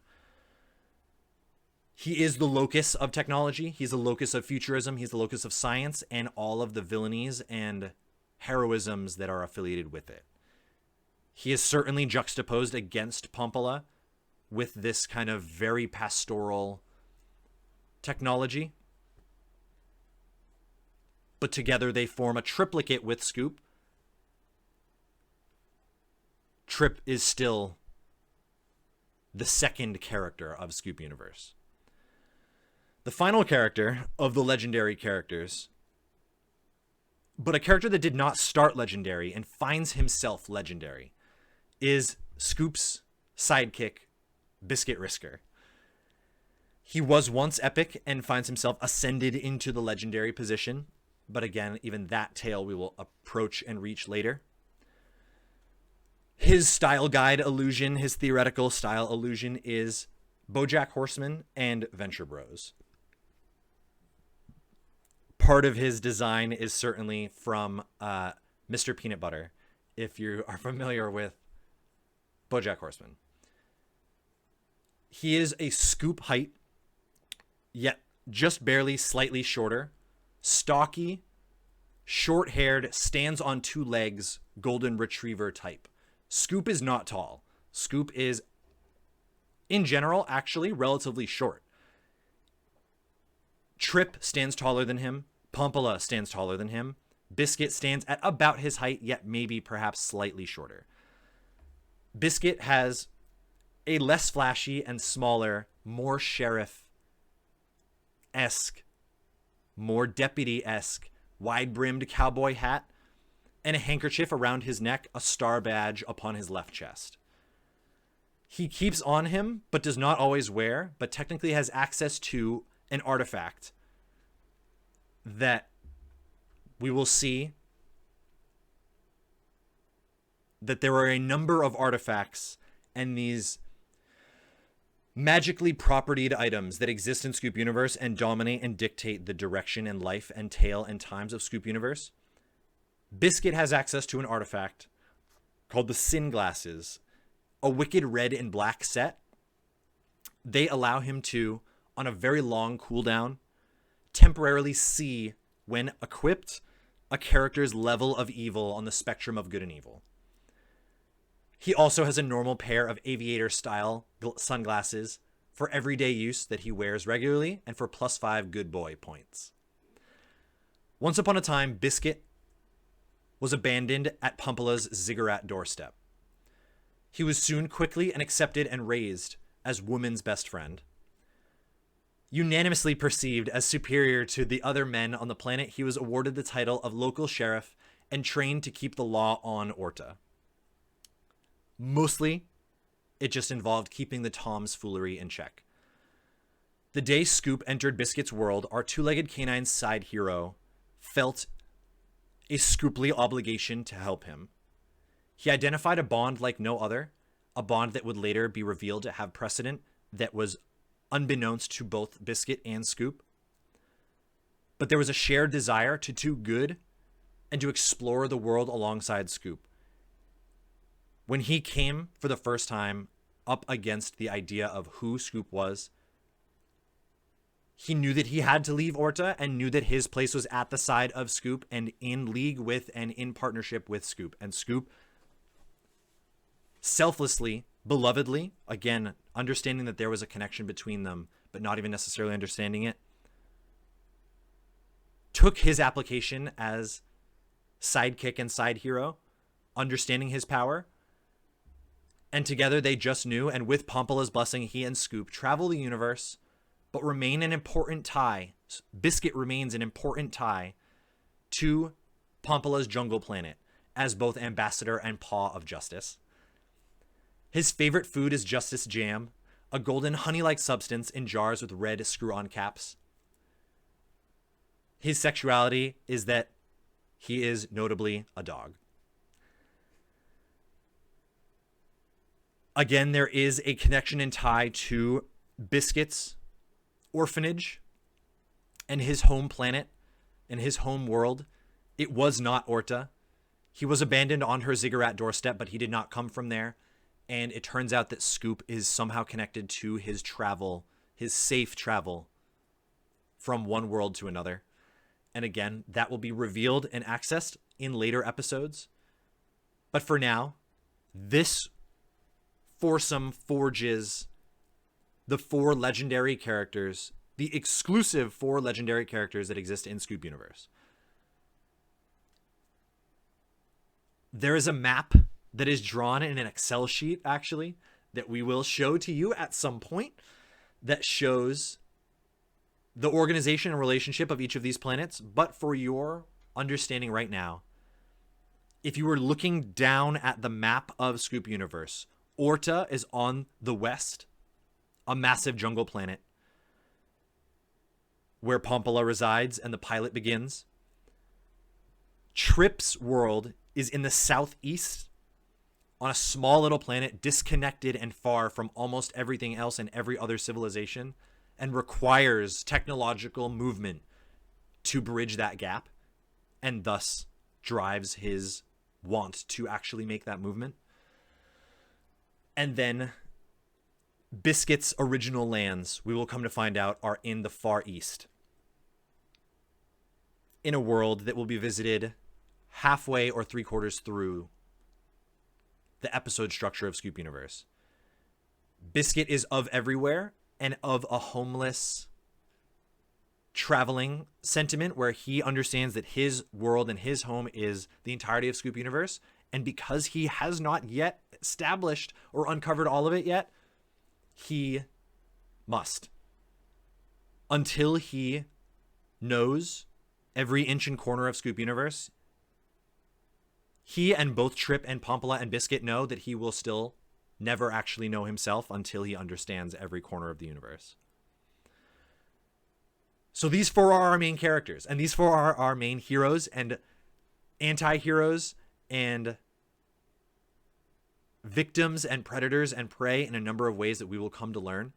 He is the locus of technology. He's the locus of futurism. He's the locus of science and all of the villainies and heroisms that are affiliated with it. He is certainly juxtaposed against Pompala with this kind of very pastoral technology. But together they form a triplicate with Scoop. Tripp is still the second character of Scoop Universe. The final character of the legendary characters, but a character that did not start legendary and finds himself legendary, is Scoop's sidekick, Biscuit Risker. He was once epic and finds himself ascended into the legendary position, but again, even that tale we will approach and reach later. His style guide illusion, his theoretical style illusion, is BoJack Horseman and Venture Bros. Part of his design is certainly from Mr. Peanut Butter, if you are familiar with BoJack Horseman. He is a Scoop height, yet just barely slightly shorter, stocky, short-haired, stands on two legs, golden retriever type. Scoop is not tall. Scoop is, in general, actually relatively short. Tripp stands taller than him. Pompala stands taller than him. Biscuit stands at about his height, yet maybe perhaps slightly shorter. Biscuit has a less flashy and smaller, more sheriff-esque, more deputy-esque, wide-brimmed cowboy hat, and a handkerchief around his neck, a star badge upon his left chest. He keeps on him, but does not always wear, but technically has access to an artifact that we will see that there are a number of artifacts and these magically propertied items that exist in Scoop Universe and dominate and dictate the direction and life and tale and times of Scoop Universe. Biscuit has access to an artifact called the Sin Glasses, a wicked red and black set. They allow him to, on a very long cooldown, temporarily see, when equipped, a character's level of evil on the spectrum of good and evil. He also has a normal pair of aviator-style sunglasses for everyday use that he wears regularly and for +5 good boy points. Once upon a time, Biscuit was abandoned at Pompala's ziggurat doorstep. He was soon quickly and accepted and raised as woman's best friend. Unanimously perceived as superior to the other men on the planet, he was awarded the title of local sheriff and trained to keep the law on Orta. Mostly, it just involved keeping the tomfoolery in check. The day Scoop entered Biscuit's world, our two-legged canine side hero felt a Scooply obligation to help him. He identified a bond like no other, a bond that would later be revealed to have precedent that was unbeknownst to both Biscuit and Scoop. But there was a shared desire to do good and to explore the world alongside Scoop. When he came for the first time up against the idea of who Scoop was, he knew that he had to leave Orta and knew that his place was at the side of Scoop and in league with and in partnership with Scoop. And Scoop selflessly, belovedly, again, understanding that there was a connection between them, but not even necessarily understanding it, took his application as sidekick and side hero, understanding his power, and together they just knew, and with Pompala's blessing, he and Scoop travel the universe, but remain an important tie. Biscuit remains an important tie to Pompala's jungle planet as both ambassador and paw of justice. His favorite food is Justice Jam, a golden honey-like substance in jars with red screw-on caps. His sexuality is that he is notably a dog. Again, there is a connection and tie to Biscuit's orphanage and his home planet and his home world. It was not Orta. He was abandoned on her ziggurat doorstep, but he did not come from there. And it turns out that Scoop is somehow connected to his travel, his safe travel from one world to another. And again, that will be revealed and accessed in later episodes. But for now, this foursome forges the 4 legendary characters, the exclusive 4 legendary characters that exist in Scoop Universe. There is a map that is drawn in an Excel sheet, actually, that we will show to you at some point, that shows the organization and relationship of each of these planets. But for your understanding right now, if you were looking down at the map of Scoop Universe, Orta is on the west, a massive jungle planet where Pompala resides and the pilot begins. Tripp's world is in the southeast, on a small little planet, disconnected and far from almost everything else and every other civilization, and requires technological movement to bridge that gap, and thus drives his want to actually make that movement. And then Biscuit's original lands, we will come to find out, are in the Far East, in a world that will be visited halfway or 3/4 through the episode structure of Scoop Universe. Biscuit is of everywhere and of a homeless traveling sentiment where he understands that his world and his home is the entirety of Scoop Universe. And because he has not yet established or uncovered all of it yet, he must. Until he knows every inch and corner of Scoop Universe, he and both Tripp and Pampala and Biscuit know that he will still never actually know himself until he understands every corner of the universe. So these 4 are our main characters, and these 4 are our main heroes and anti-heroes and victims and predators and prey in a number of ways that we will come to learn.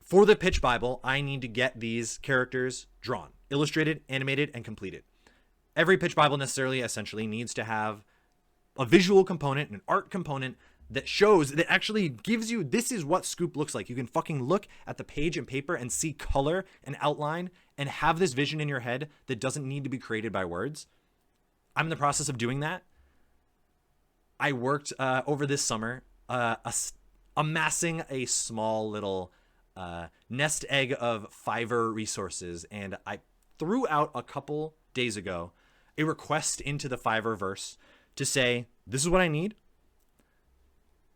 For the pitch Bible, I need to get these characters drawn, illustrated, animated, and completed. Every pitch Bible necessarily, essentially, needs to have a visual component, an art component that shows, that actually gives you, this is what Scoop looks like. You can fucking look at the page and paper and see color and outline and have this vision in your head that doesn't need to be created by words. I'm in the process of doing that. I worked over this summer amassing a small little nest egg of Fiverr resources, and I threw out a couple days ago a request into the Fiverr-verse to say, this is what I need.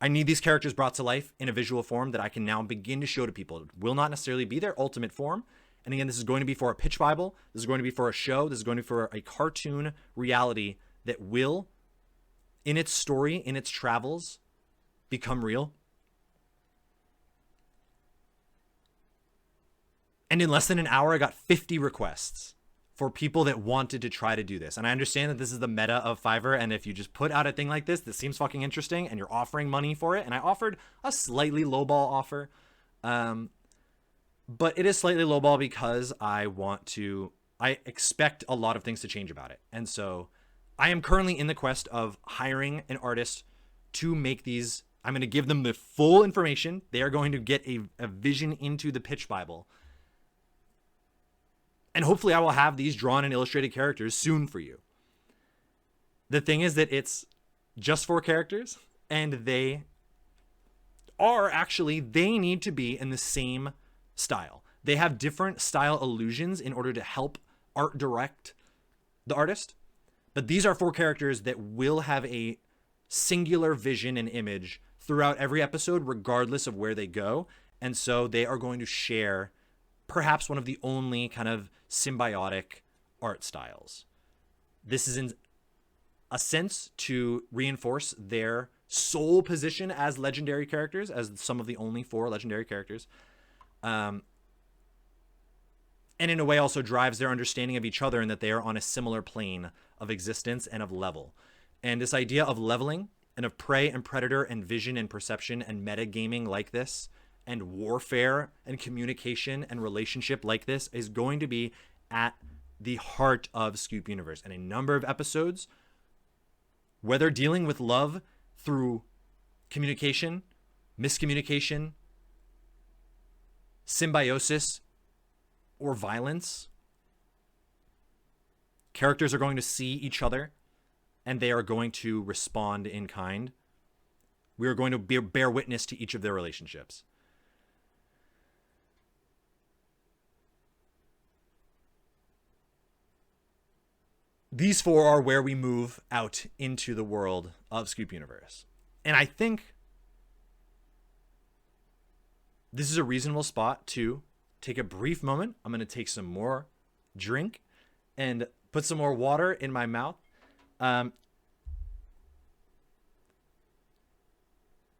I need these characters brought to life in a visual form that I can now begin to show to people. It will not necessarily be their ultimate form. And again, this is going to be for a pitch Bible. This is going to be for a show. This is going to be for a cartoon reality that will, in its story, in its travels, become real. And in less than an hour, I got 50 requests for people that wanted to try to do this. And I understand that this is the meta of Fiverr, and if you just put out a thing like this that seems fucking interesting and you're offering money for it, and I offered a slightly lowball offer, but it is slightly lowball because I want to I expect a lot of things to change about it. And so I am currently in the quest of hiring an artist to make these. I'm going to give them the full information. They are going to get a vision into the pitch Bible. And hopefully I will have these drawn and illustrated characters soon for you. The thing is that it's just 4 characters, and they need to be in the same style. They have different style illusions in order to help art direct the artist. But these are 4 characters that will have a singular vision and image throughout every episode, regardless of where they go. And so they are going to share perhaps one of the only kind of symbiotic art styles. This is in a sense to reinforce their sole position as legendary characters, as some of the only 4 legendary characters. And in a way also drives their understanding of each other, and that they are on a similar plane of existence and of level. And this idea of leveling and of prey and predator and vision and perception and metagaming like this, and warfare and communication and relationship like this, is going to be at the heart of Scoop Universe. And a number of episodes, whether dealing with love through communication, miscommunication, symbiosis, or violence, characters are going to see each other and they are going to respond in kind. We are going to bear witness to each of their relationships. These 4 are where we move out into the world of Scoop Universe. And I think this is a reasonable spot to take a brief moment. I'm going to take some more drink and put some more water in my mouth.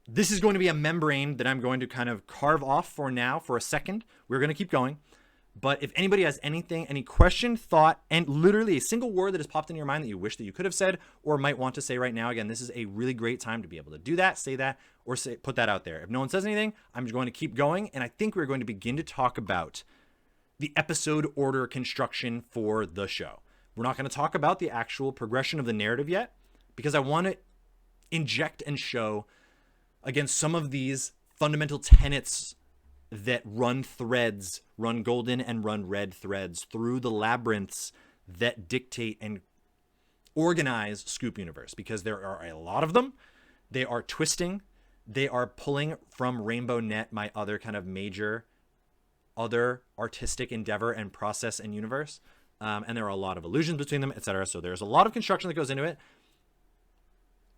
This is going to be a membrane that I'm going to kind of carve off for now for a second. We're going to keep going. But if anybody has anything, any question, thought, and literally a single word that has popped in your mind that you wish that you could have said or might want to say right now, again, this is a really great time to be able to do that, say that, or put that out there. If no one says anything, I'm just going to keep going. And I think we're going to begin to talk about the episode order construction for the show. We're not going to talk about the actual progression of the narrative yet, because I want to inject and show, again, some of these fundamental tenets that run golden and run red threads through the labyrinths that dictate and organize Scoop Universe, because there are a lot of them. They are twisting. They are pulling from Rainbow Net, my other kind of major other artistic endeavor and process and universe. And there are a lot of illusions between them, etc. So there's a lot of construction that goes into it.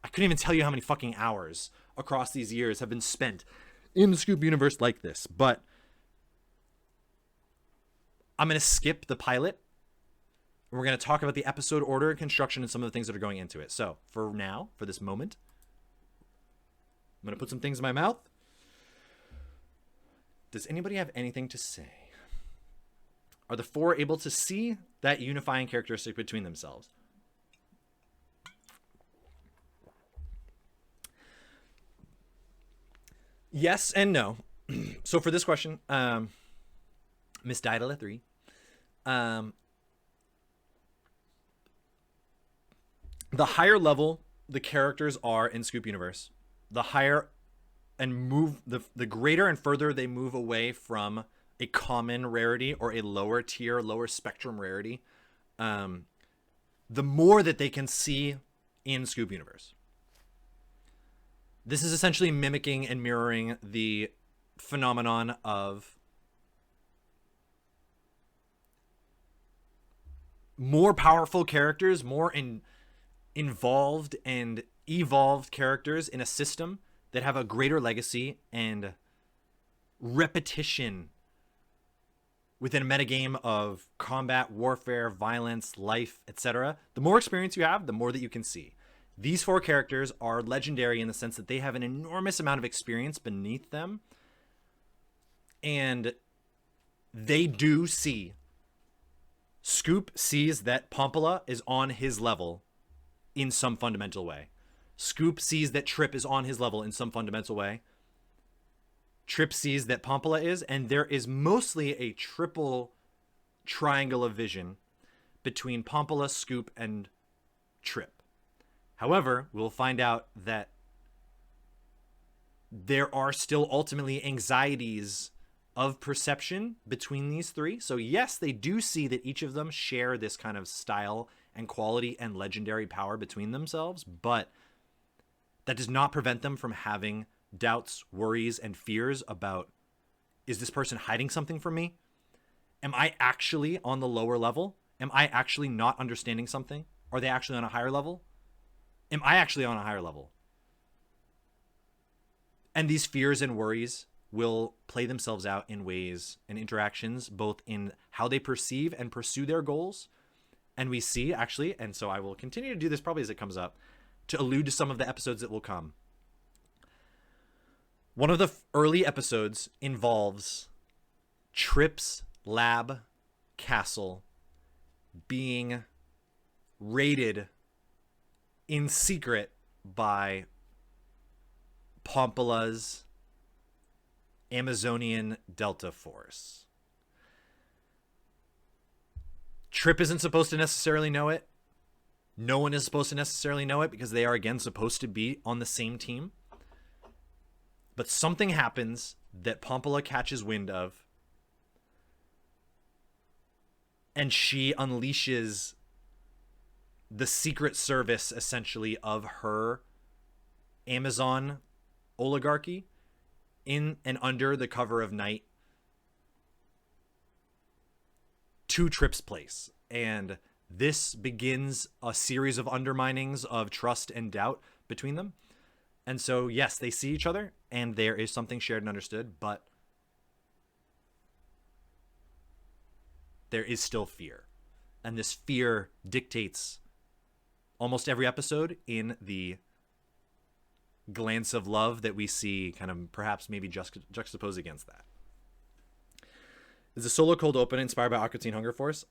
I couldn't even tell you how many fucking hours across these years have been spent in the Scoop Universe like this, but I'm going to skip the pilot. And we're going to talk about the episode order and construction and some of the things that are going into it. So for now, for this moment, I'm going to put some things in my mouth. Does anybody have anything to say? Are the 4 able to see that unifying characteristic between themselves? Yes and no. So for this question, Miss Didala 3, the higher level the characters are in Scoop Universe, the higher and the greater and further they move away from a common rarity or a lower tier, lower spectrum rarity, the more that they can see in Scoop Universe. This is essentially mimicking and mirroring the phenomenon of more powerful characters, more involved and evolved characters in a system that have a greater legacy and repetition within a metagame of combat, warfare, violence, life, etc. The more experience you have, the more that you can see. These 4 characters are legendary in the sense that they have an enormous amount of experience beneath them. And they do see. Scoop sees that Pompala is on his level in some fundamental way. Scoop sees that Tripp is on his level in some fundamental way. Tripp sees that Pampala is, and there is mostly a triple triangle of vision between Pompala, Scoop, and Tripp. However, we'll find out that there are still ultimately anxieties of perception between these three. So yes, they do see that each of them share this kind of style and quality and legendary power between themselves, but that does not prevent them from having doubts, worries, and fears about, is this person hiding something from me? Am I actually on the lower level? Am I actually not understanding something? Are they actually on a higher level? Am I actually on a higher level? And these fears and worries will play themselves out in ways and interactions, both in how they perceive and pursue their goals. And we see, actually, and so I will continue to do this probably as it comes up, to allude to some of the episodes that will come. One of the early episodes involves Tripp's lab castle being raided in secret by Pompala's Amazonian Delta Force. Tripp isn't supposed to necessarily know it. No one is supposed to necessarily know it because they are, again, supposed to be on the same team. But something happens that Pompala catches wind of, and she unleashes the secret service, essentially, of her Amazon oligarchy in and under the cover of night to Tripp's place. And this begins a series of underminings of trust and doubt between them. And so, yes, they see each other, and there is something shared and understood, but there is still fear. And this fear dictates almost every episode in the glance of love that we see kind of perhaps maybe juxtaposed against that. It's a solo cold open inspired by Aqua Teen Hunger Force.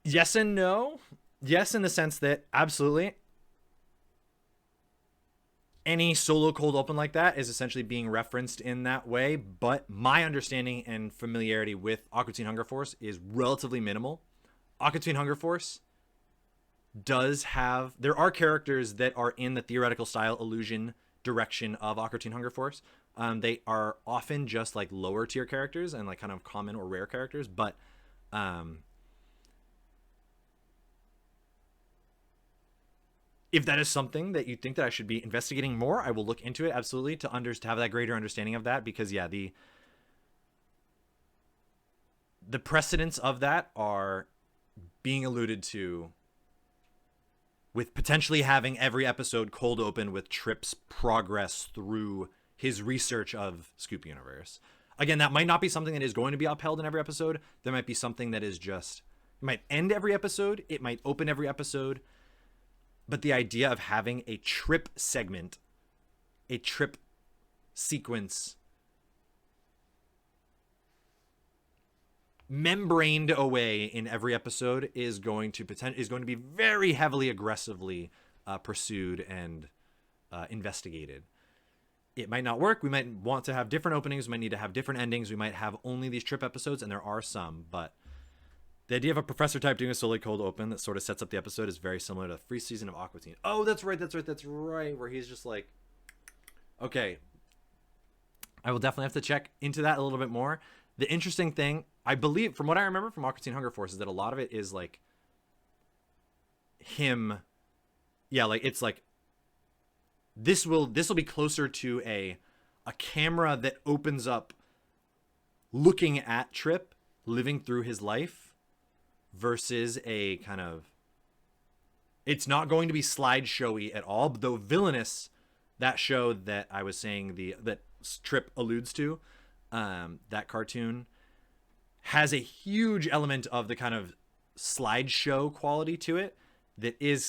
Yes and no. Yes, in the sense that absolutely any solo cold open like that is essentially being referenced in that way. But my understanding and familiarity with Aqua Teen Hunger Force is relatively minimal. Aqua Teen Hunger Force does have, there are characters that are in the theoretical style illusion direction of Aqua Teen Hunger Force. They are often just like lower tier characters and like kind of common or rare characters, but if that is something that you think that I should be investigating more, I will look into it, absolutely, to have that greater understanding of that, because yeah, the precedents of that are being alluded to with potentially having every episode cold open with Tripp's progress through his research of Scoop Universe. Again, that might not be something that is going to be upheld in every episode. There might be something that is just, it might end every episode, it might open every episode, but the idea of having a Tripp segment, a Tripp sequence membraned away in every episode is going to be very heavily aggressively pursued and investigated. It might not work. We might want to have different openings. We might need to have different endings. We might have only these Tripp episodes, and there are some, but the idea of a professor type doing a solely cold open that sort of sets up the episode is very similar to the free season of Aqua Teen. Oh, that's right. Where he's just like, okay, I will definitely have to check into that a little bit more. The interesting thing, I believe, from what I remember from Aqua Teen Hunger Force, is that a lot of it is like him. Yeah, like it's like this will be closer to a camera that opens up looking at Tripp living through his life versus a kind of, it's not going to be slideshowy at all, though Villainous, that show that I was saying that Tripp alludes to, that cartoon has a huge element of the kind of slideshow quality to it that is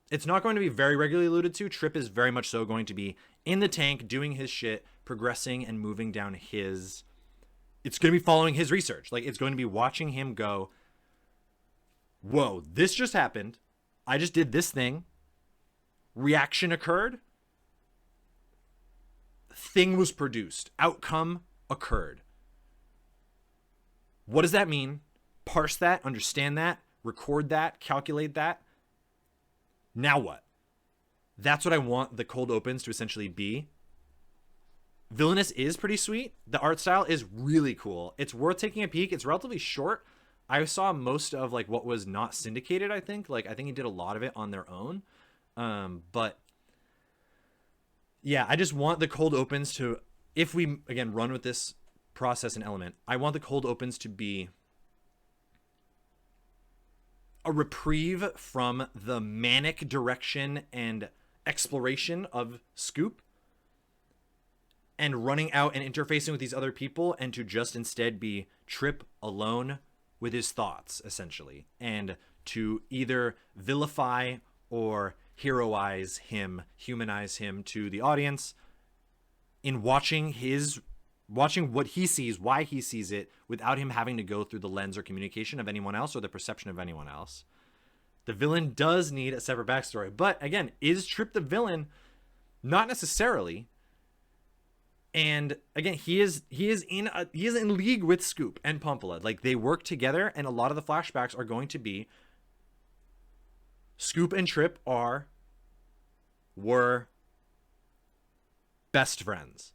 it's not going to be very regularly alluded to. Tripp is very much so going to be in the tank, doing his shit, progressing and moving down it's going to be following his research. Like, it's going to be watching him go, whoa, this just happened. I just did this thing. Reaction occurred. Thing was produced. Outcome occurred. What does that mean? Parse that, understand that, record that, calculate that. Now what? That's what I want the cold opens to essentially be. Villainous is pretty sweet. The art style is really cool. It's worth taking a peek. It's relatively short. I saw most of like what was not syndicated, I think. Like I think he did a lot of it on their own. But yeah, I just want the cold opens to, if we again run with this process and element, I want the cold opens to be a reprieve from the manic direction and exploration of Scoop and running out and interfacing with these other people, and to just instead be Tripp alone with his thoughts, essentially, and to either vilify or heroize him, humanize him to the audience in watching what he sees, why he sees it, without him having to go through the lens or communication of anyone else or the perception of anyone else. The villain does need a separate backstory, but again, is Tripp the villain? Not necessarily. And again, he is in league with Scoop and Pompala. Like they work together, and a lot of the flashbacks are going to be Scoop and Tripp were best friends.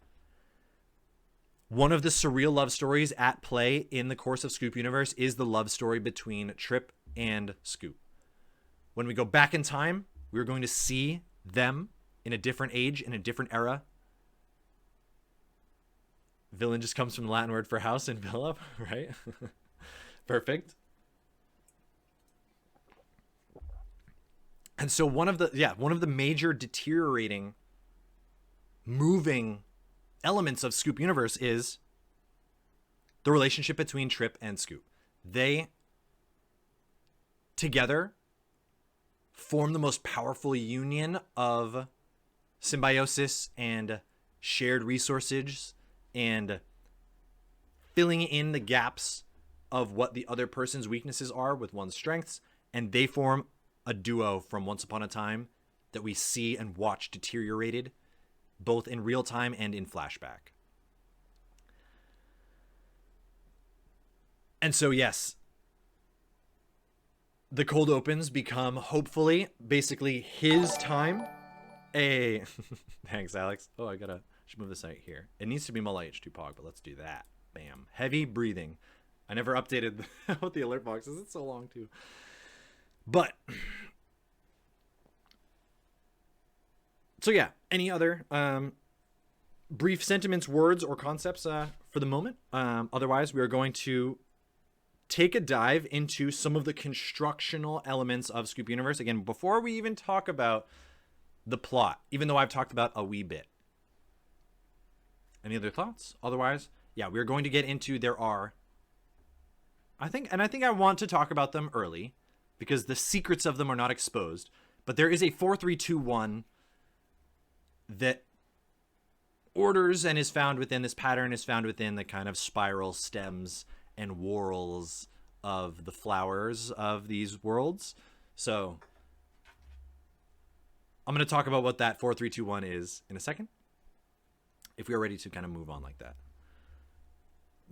One of the surreal love stories at play in the course of Scoop Universe is the love story between Tripp and Scoop. When we go back in time, we're going to see them in a different age, in a different era. Villain just comes from the Latin word for house and villa, right? Perfect. And so one of the major deteriorating, moving elements of Scoop Universe is the relationship between Tripp and Scoop. They together form the most powerful union of symbiosis and shared resources and filling in the gaps of what the other person's weaknesses are with one's strengths, and they form a duo from Once Upon a Time that we see and watch deteriorated both in real time and in flashback. And so yes, the cold opens become hopefully basically his time. Thanks, Alex. Oh, I should move this out here. It needs to be Mullah H2 Pog, but let's do that. Bam. Heavy breathing. I never updated what the alert box is. It's so long too. But so yeah, any other brief sentiments, words, or concepts for the moment? Otherwise, we are going to take a dive into some of the constructional elements of Scoop Universe. Again, before we even talk about the plot, even though I've talked about a wee bit. Any other thoughts? Otherwise, yeah, we're going to get into, I think I want to talk about them early because the secrets of them are not exposed, but there is a 4-3-2-1 that orders and is found within this pattern, is found within the kind of spiral stems and whorls of the flowers of these worlds. So I'm going to talk about what that 4-3-2-1 is in a second, if we are ready to kind of move on like that.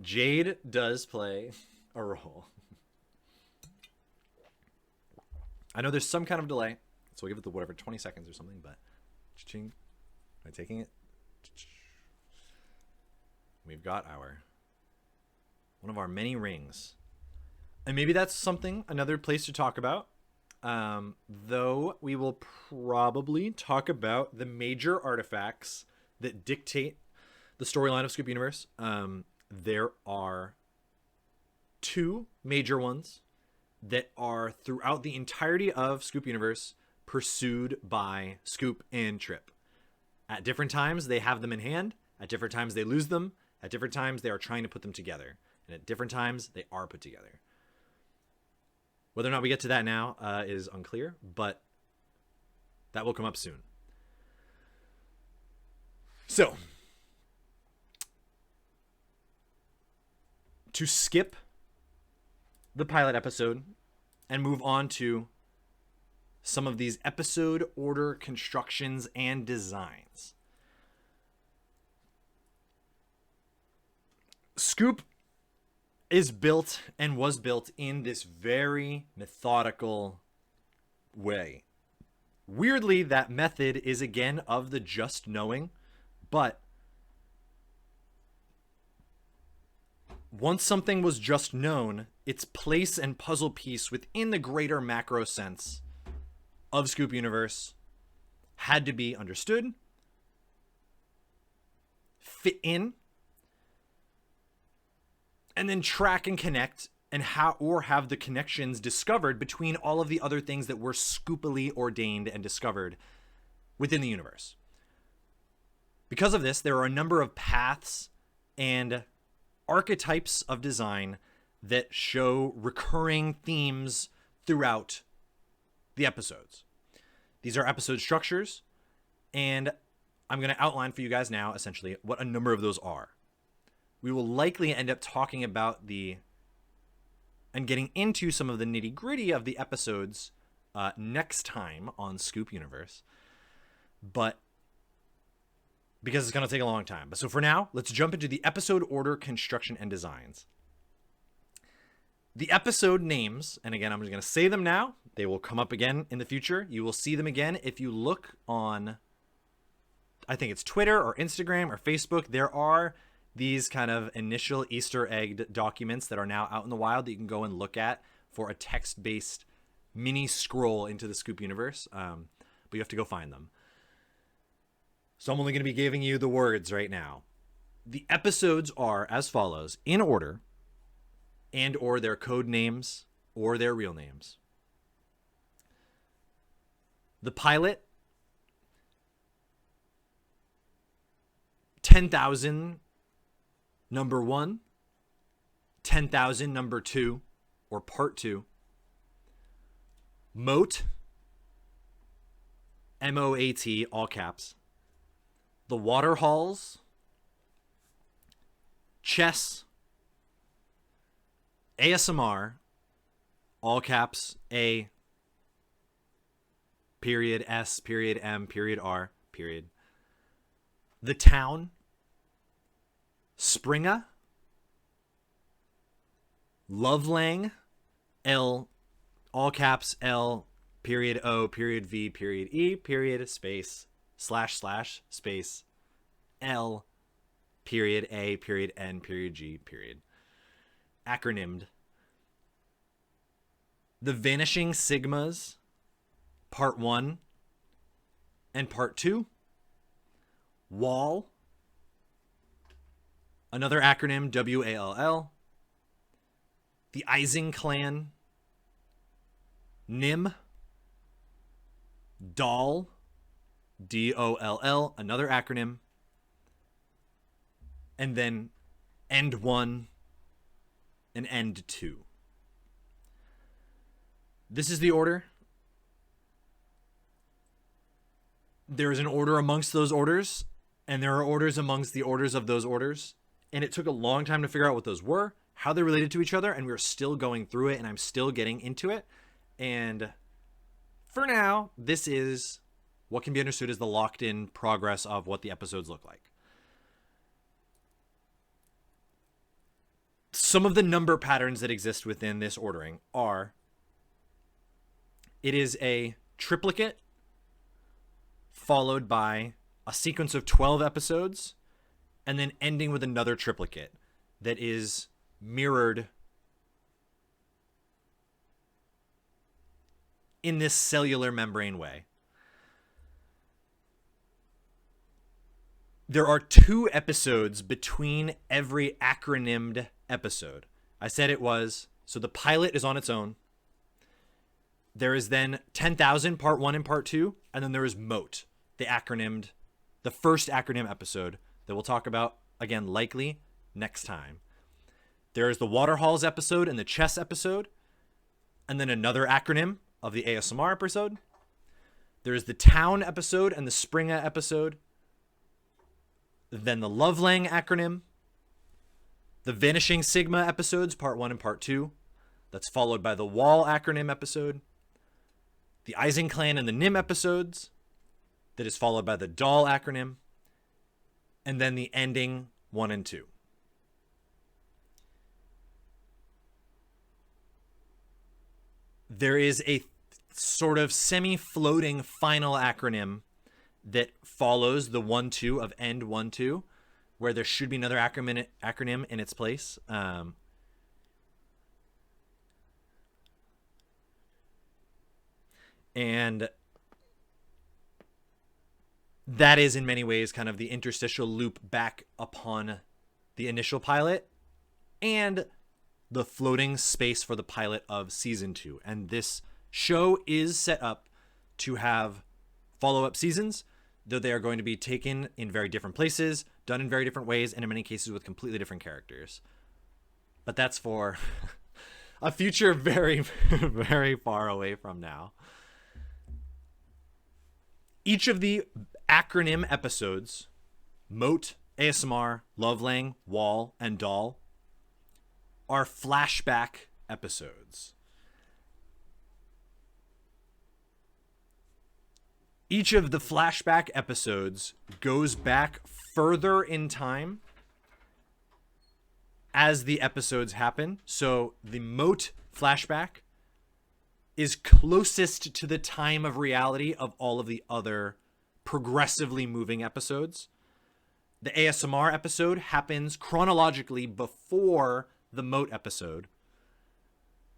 Jade does play a role. I know there's some kind of delay, so we'll give it the whatever 20 seconds or something, but cha-ching. Am I taking it? We've got one of our many rings. And maybe that's something, another place to talk about. Though we will probably talk about the major artifacts that dictate the storyline of Scoop Universe. There are two major ones that are throughout the entirety of Scoop Universe pursued by Scoop and Tripp. At different times, they have them in hand. At different times, they lose them. At different times, they are trying to put them together. And at different times, they are put together. Whether or not we get to that now is unclear, but that will come up soon. So, to skip the pilot episode and move on to some of these episode order constructions and designs. Scoop is built and was built in this very methodical way. Weirdly, that method is again of the just knowing, but once something was just known, its place and puzzle piece within the greater macro sense of Scoop Universe had to be understood, fit in, and then track and connect and have the connections discovered between all of the other things that were scoopily ordained and discovered within the universe. Because of this, there are a number of paths and archetypes of design that show recurring themes throughout the episodes. These are episode structures, and I'm going to outline for you guys now, essentially, what a number of those are. We will likely end up talking about and getting into some of the nitty-gritty of the episodes next time on Scoop Universe, but because it's going to take a long time. But so for now, let's jump into the episode order, construction, and designs. The episode names, and again, I'm just going to say them now. They will come up again in the future. You will see them again if you look on, I think it's Twitter or Instagram or Facebook. There are these kind of initial Easter egged documents that are now out in the wild that you can go and look at for a text-based mini scroll into the Scoop Universe. But you have to go find them. So I'm only going to be giving you the words right now. The episodes are as follows, in order, and or their code names or their real names. The pilot, 10,000 number 1, 10,000 number 2 or part 2. Moat, M-O-A-T, all caps. The Water Halls, Chess, ASMR, all caps, A, period, S, period, M, period, R, period. The Town, Springa, Lovelang, L, all caps, L, period, O, period, V, period, E, period, space, / space, L, period, A, period, N, period, G, period. Acronymed. The Vanishing Sigmas, Part 1 and Part 2. Wall. Another acronym, W-A-L-L. The Ising Clan. Nim. Doll. D-O-L-L, another acronym. And then End 1 and End 2. This is the order. There is an order amongst those orders, and there are orders amongst the orders of those orders. And it took a long time to figure out what those were, how they related to each other, and we're still going through it, and I'm still getting into it. And for now, this is what can be understood as the locked-in progress of what the episodes look like. Some of the number patterns that exist within this ordering are, it is a triplicate followed by a sequence of 12 episodes and then ending with another triplicate that is mirrored in this cellular membrane way. There are 2 episodes between every acronymed episode. I said it was, so the pilot is on its own. There is then 10,000, Part 1 and Part 2, and then there is Moat, the first acronym episode that we'll talk about, again, likely next time. There is the Water Halls episode and the Chess episode, and then another acronym of the ASMR episode. There is the Town episode and the Springa episode. Then the Lovelang acronym, the Vanishing Sigma episodes, Part 1 and Part 2. That's followed by the Wall acronym episode, the Ising Clan and the Nim episodes. That is followed by the Doll acronym, and then the ending 1 and 2. there is a sort of semi-floating final acronym that follows the 1-2 of end 1-2, where there should be another acronym in its place. And that is in many ways kind of the interstitial loop back upon the initial pilot and the floating space for the pilot of season 2. And this show is set up to have follow-up seasons, though they are going to be taken in very different places, done in very different ways, and in many cases with completely different characters. But that's for a future very, very far away from now. Each of the acronym episodes, Moat, ASMR, Lovelang, Wall, and Doll, are flashback episodes. Each of the flashback episodes goes back further in time as the episodes happen. So the Moat flashback is closest to the time of reality of all of the other progressively moving episodes. The ASMR episode happens chronologically before the Moat episode.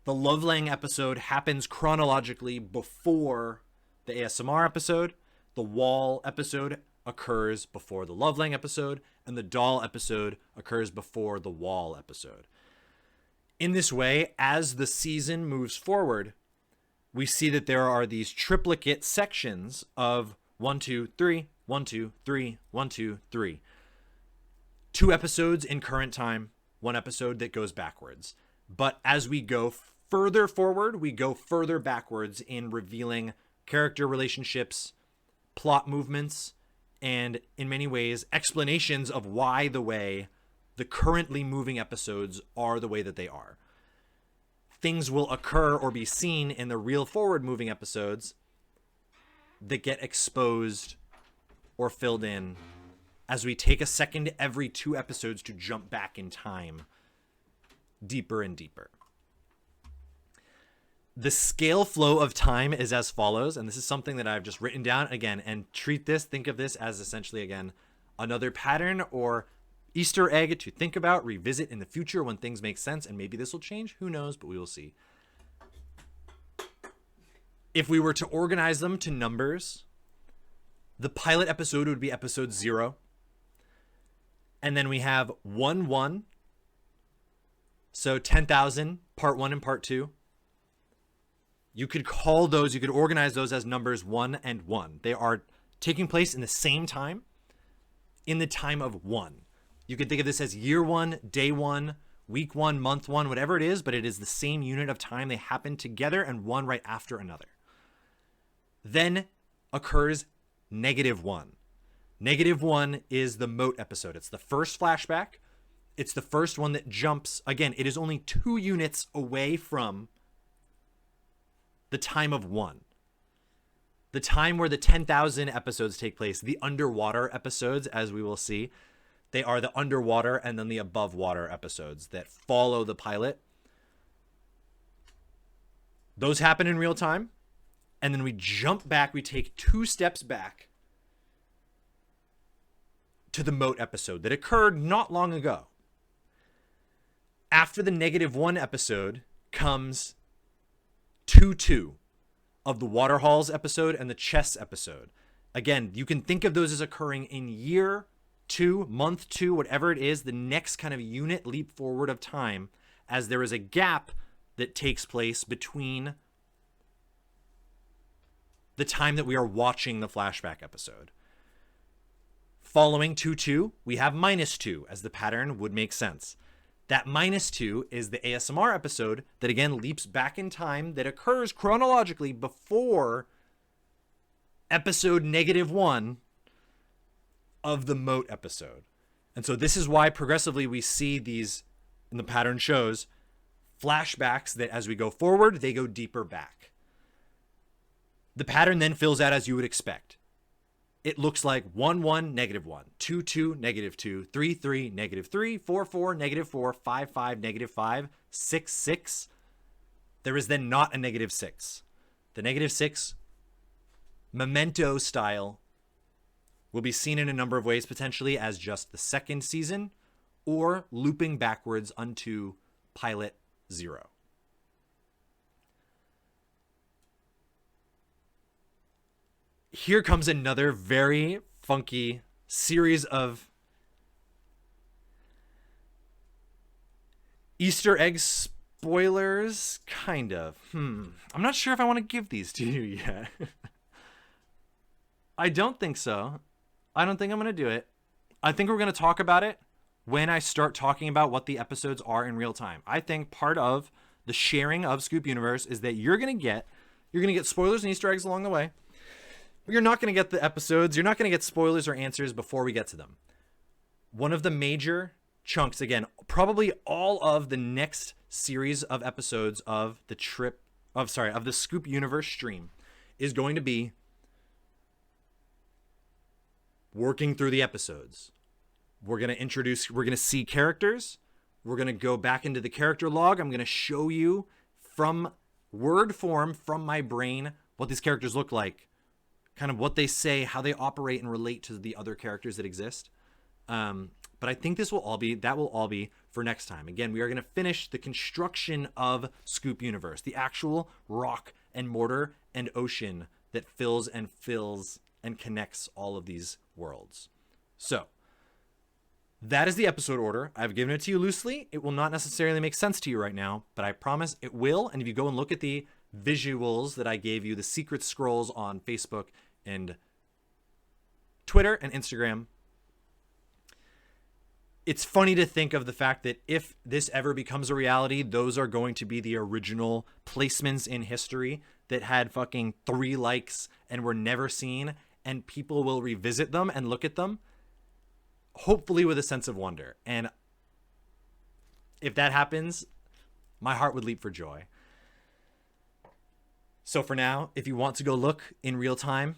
The Lovelang episode happens chronologically before the ASMR episode. The Wall episode occurs before the Lovelang episode, and the Doll episode occurs before the Wall episode. In this way, as the season moves forward, we see that there are these triplicate sections of 1, 2, 3, 1, 2, 3, 1, 2, 3. 2 episodes in current time, 1 episode that goes backwards. But as we go further forward, we go further backwards in revealing character relationships, plot movements, and in many ways, explanations of why the currently moving episodes are the way that they are. Things will occur or be seen in the real forward moving episodes that get exposed or filled in as we take a second every 2 episodes to jump back in time deeper and deeper. The scale flow of time is as follows, and this is something that I've just written down again, and think of this as essentially, again, another pattern or Easter egg to think about, revisit in the future when things make sense, and maybe this will change, who knows, but we will see. If we were to organize them to numbers, the pilot episode would be episode 0. And then we have 1-1. So 10,000, part 1 and part 2. You could organize those as numbers 1 and 1. They are taking place in the same time, in the time of 1. You could think of this as year 1, day 1, week 1, month 1, whatever it is, but it is the same unit of time. They happen together and one right after another. Then occurs -1. -1 is the Moat episode. It's the first flashback. It's the first one that jumps. Again, it is only 2 units away from the time of 1. The time where the 10,000 episodes take place, the underwater episodes, as we will see, they are the underwater and then the above water episodes that follow the pilot. Those happen in real time. And then we jump back. We take 2 steps back to the Moat episode that occurred not long ago. After the -1 episode comes 2-2 of the Waterhalls episode and the Chess episode. Again, you can think of those as occurring in year 2, month 2, whatever it is, the next kind of unit leap forward of time, as there is a gap that takes place between the time that we are watching the flashback episode. Following 2-2, we have -2, as the pattern would make sense. That -2 is the ASMR episode that again leaps back in time, that occurs chronologically before episode -1 of the Moat episode. And so this is why progressively we see these, in the pattern shows, flashbacks that as we go forward, they go deeper back. The pattern then fills out as you would expect. It looks like 1-1, -1, 2-2, -2, 3-3, -3, 4-4, -4, 5-5, -5, 6-6, there is then not a -6. The -6, Memento style, will be seen in a number of ways, potentially as just the second season or looping backwards unto Pilot 0. Here comes another very funky series of Easter egg spoilers, kind of. I'm not sure if I want to give these to you yet. I don't think so. I don't think I'm going to do it. I think we're going to talk about it when I start talking about what the episodes are in real time. I think part of the sharing of Scoop Universe is that you're going to get spoilers and Easter eggs along the way. But you're not going to get the episodes. You're not going to get spoilers or answers before we get to them. One of the major chunks, again, probably all of the next series of episodes of the the Scoop Universe stream is going to be working through the episodes. We're going to see characters. We're going to go back into the character log. I'm going to show you from word form, from my brain, what these characters look like, kind of what they say, how they operate and relate to the other characters that exist. But I think that will all be for next time. Again, we are going to finish the construction of Scoop Universe, the actual rock and mortar and ocean that fills and connects all of these worlds. So that is the episode order. I've given it to you loosely. It will not necessarily make sense to you right now, but I promise it will. And if you go and look at the visuals that I gave you, the secret scrolls on Facebook and Twitter and Instagram, it's funny to think of the fact that if this ever becomes a reality, those are going to be the original placements in history that had fucking 3 likes and were never seen, and people will revisit them and look at them, hopefully with a sense of wonder. And if that happens, my heart would leap for joy. So for now, if you want to go look in real time,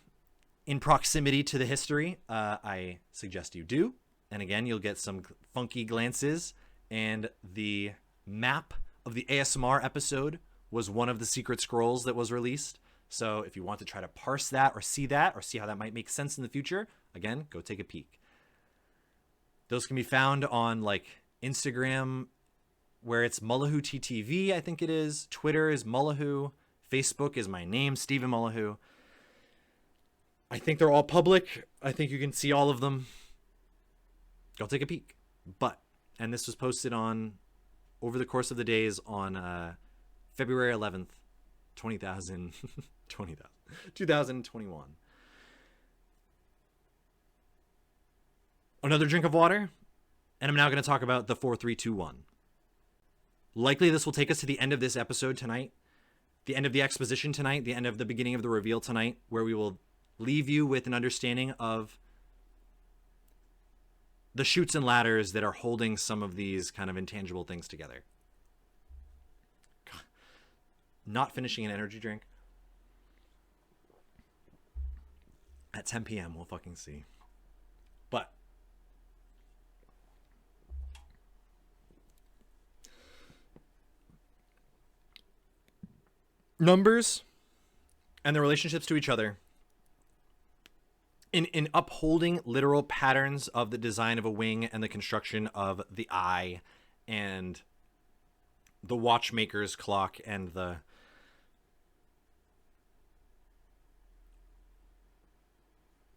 in proximity to the history, I suggest you do. And again, you'll get some funky glances, and the map of the ASMR episode was one of the secret scrolls that was released. So if you want to try to parse that or see how that might make sense in the future, again, go take a peek. Those can be found on like Instagram, where it's Mullahu TTV, I think it is. Twitter is Mullahu. Facebook is my name, Stephen Mullahu. I think they're all public. I think you can see all of them. Go take a peek. And this was posted over the course of the days on February 11th, 2021. Another drink of water, and I'm now going to talk about the 4, 3, 2, 1. Likely this will take us to the end of this episode tonight, the end of the exposition tonight, the end of the beginning of the reveal tonight, where we will leave you with an understanding of the chutes and ladders that are holding some of these kind of intangible things together. God. Not finishing an energy drink. At 10 p.m., we'll fucking see. But numbers and their relationships to each other in upholding literal patterns of the design of a wing and the construction of the eye and the watchmaker's clock and the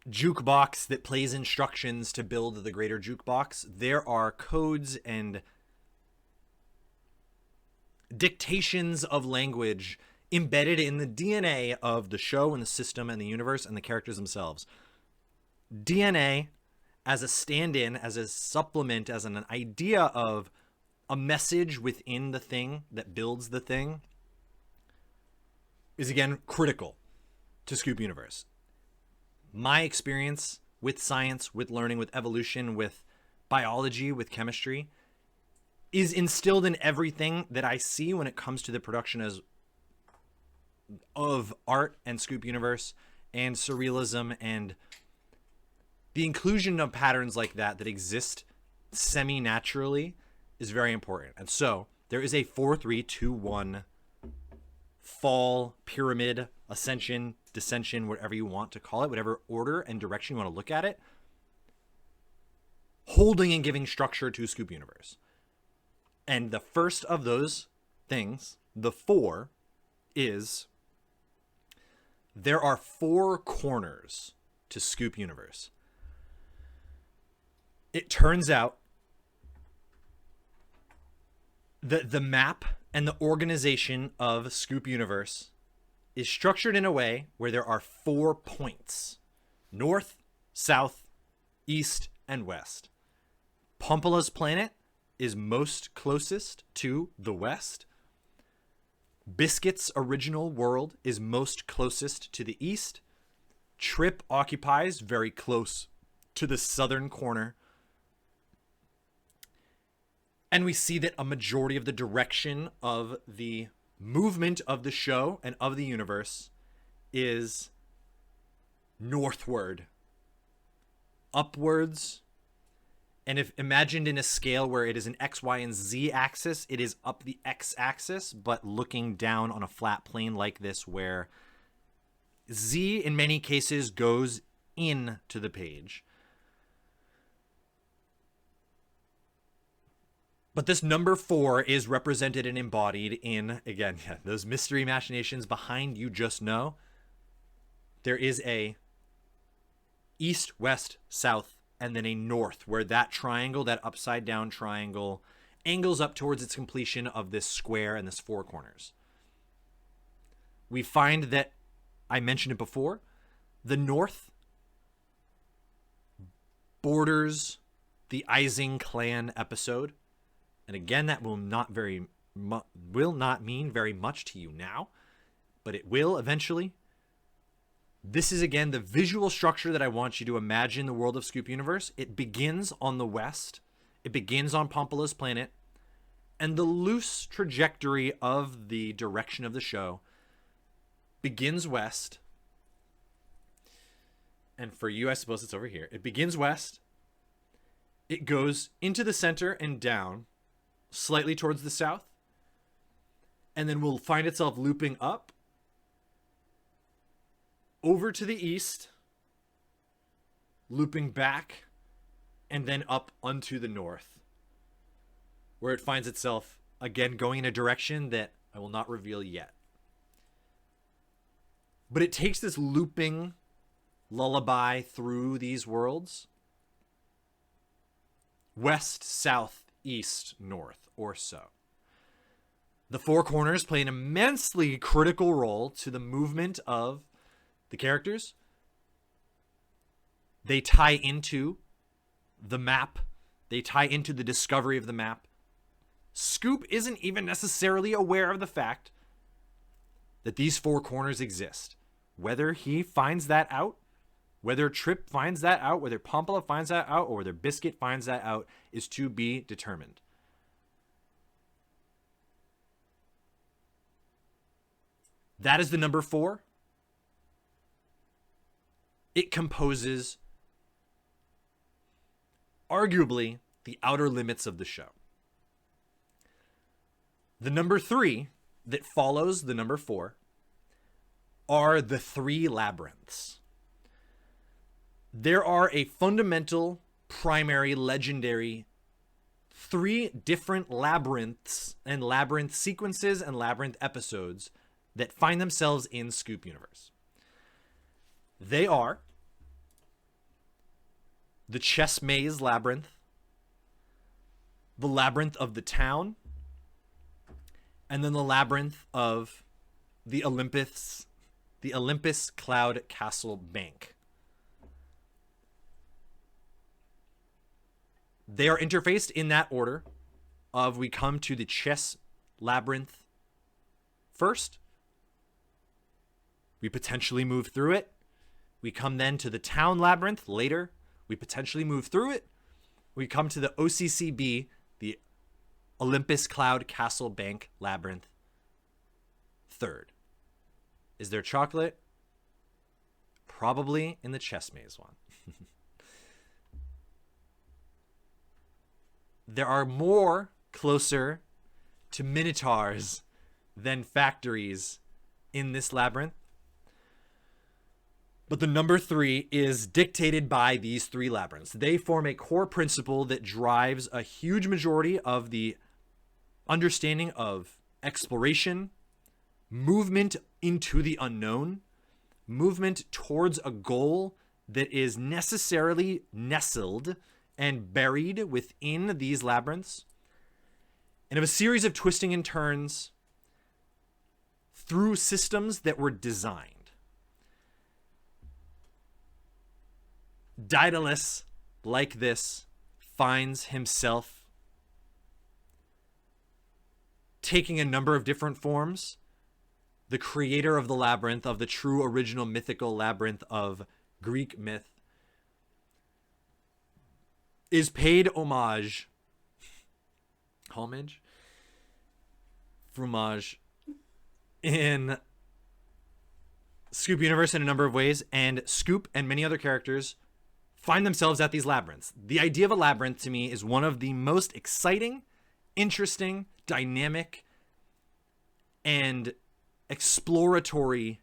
jukebox that plays instructions to build the greater jukebox, there are codes and dictations of language embedded in the DNA of the show and the system and the universe and the characters themselves. DNA as a stand-in, as a supplement, as an idea of a message within the thing that builds the thing is, again, critical to Scoop Universe. My experience with science, with learning, with evolution, with biology, with chemistry is instilled in everything that I see when it comes to the production of art and Scoop Universe and surrealism, and the inclusion of patterns like that exist semi-naturally is very important. And so there is a 4, 3, 2, 1 fall, pyramid, ascension, descension, whatever you want to call it, whatever order and direction you want to look at it, holding and giving structure to Scoop Universe. And the first of those things, the 4, is there are 4 corners to Scoop Universe. It turns out that the map and the organization of Scoop Universe is structured in a way where there are 4 points: north, south, east, and west. Pompala's planet is most closest to the west. Biscuit's original world is most closest to the east. Tripp occupies very close to the southern corner. And we see that a majority of the direction of the movement of the show and of the universe is northward, upwards. And if imagined in a scale where it is an X, Y, and Z axis, it is up the X axis, but looking down on a flat plane like this, where Z in many cases goes into the page. But this number 4 is represented and embodied in, again, those mystery machinations behind You Just Know. There is a east, west, south, and then a north, where that triangle, that upside down triangle, angles up towards its completion of this square and this 4 corners. We find that, I mentioned it before, the north borders the Ising clan episode. And again, that will not mean very much to you now, but it will eventually. This is, again, the visual structure that I want you to imagine the world of Scoop Universe. It begins on the west. It begins on Pompala's planet. And the loose trajectory of the direction of the show begins west. And for you, I suppose it's over here. It begins west. It goes into the center and down, slightly towards the south, and then will find itself looping up over to the east, looping back, and then up onto the north, where it finds itself again going in a direction that I will not reveal yet. But it takes this looping lullaby through these worlds: west, south, east, north, or so. The 4 corners play an immensely critical role to the movement of the characters. They tie into the map. They tie into the discovery of the map. Scoop isn't even necessarily aware of the fact that these 4 corners exist. Whether he finds that out, whether Tripp finds that out, whether Pampala finds that out, or whether Biscuit finds that out is to be determined. That is the number 4. It composes arguably the outer limits of the show. The number 3 that follows the number 4 are the Three Labyrinths. There are a fundamental, primary, legendary 3 different labyrinths and labyrinth sequences and labyrinth episodes that find themselves in Scoop Universe. They are the Chess Maze Labyrinth, the Labyrinth of the Town, and then the Labyrinth of the Olympus Cloud Castle Bank. They are interfaced in that order of we come to the Chess Labyrinth first. We potentially move through it. We come then to the Town Labyrinth later. We potentially move through it. We come to the OCCB, the Olympus Cloud Castle Bank Labyrinth third. Is there chocolate? Probably in the Chess Maze one. There are more closer to minotaurs than factories in this labyrinth. But the number 3 is dictated by these 3 labyrinths. They form a core principle that drives a huge majority of the understanding of exploration, movement into the unknown, movement towards a goal that is necessarily nestled and buried within these labyrinths, and of a series of twisting and turns through systems that were designed. Daedalus, like this, finds himself taking a number of different forms. The creator of the labyrinth, of the true original mythical labyrinth of Greek myth, is paid homage, fromage, in Scoop Universe in a number of ways, and Scoop and many other characters find themselves at these labyrinths. The idea of a labyrinth to me is one of the most exciting, interesting, dynamic, and exploratory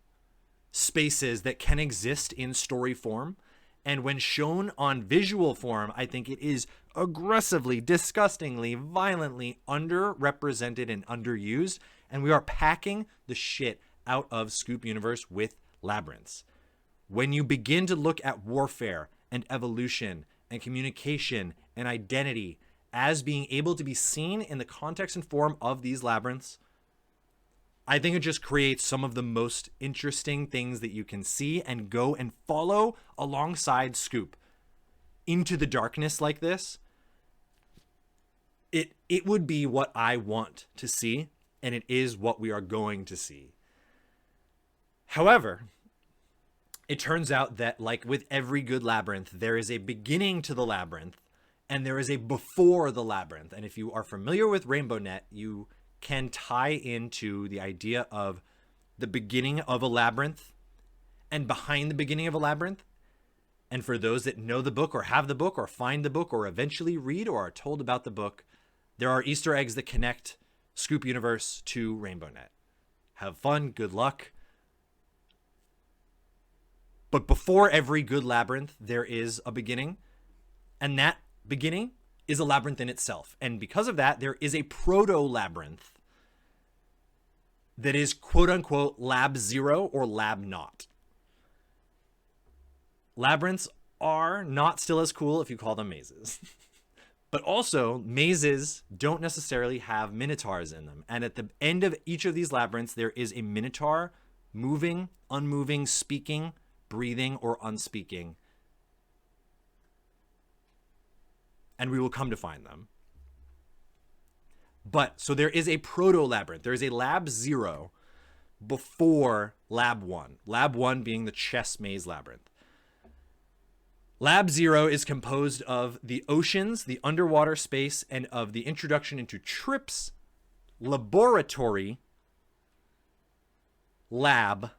spaces that can exist in story form. And when shown on visual form, I think it is aggressively, disgustingly, violently underrepresented and underused. And we are packing the shit out of Scoop Universe with labyrinths. When you begin to look at warfare and evolution and communication and identity as being able to be seen in the context and form of these labyrinths, I think it just creates some of the most interesting things that you can see and go and follow alongside Scoop into the darkness like this. It would be what I want to see, and it is what we are going to see. However, it turns out that, like with every good labyrinth, there is a beginning to the labyrinth and there is a before the labyrinth. And if you are familiar with Rainbow Net, you can tie into the idea of the beginning of a labyrinth and behind the beginning of a labyrinth. And for those that know the book or have the book or find the book or eventually read or are told about the book, there are Easter eggs that connect Scoop Universe to Rainbow Net. Have fun, good luck. But before every good labyrinth, there is a beginning, and that beginning is a labyrinth in itself. And because of that, there is a proto-labyrinth that is quote-unquote Lab 0 or Lab Not. Labyrinths are not still as cool if you call them mazes. But also, mazes don't necessarily have minotaurs in them. And at the end of each of these labyrinths, there is a minotaur moving, unmoving, speaking, breathing, or unspeaking. And we will come to find them. But, so there is a proto-labyrinth. There is a Lab 0 before Lab 1. Lab 1 being the chess maze labyrinth. Lab 0 is composed of the oceans, the underwater space, and of the introduction into Tripp's laboratory lab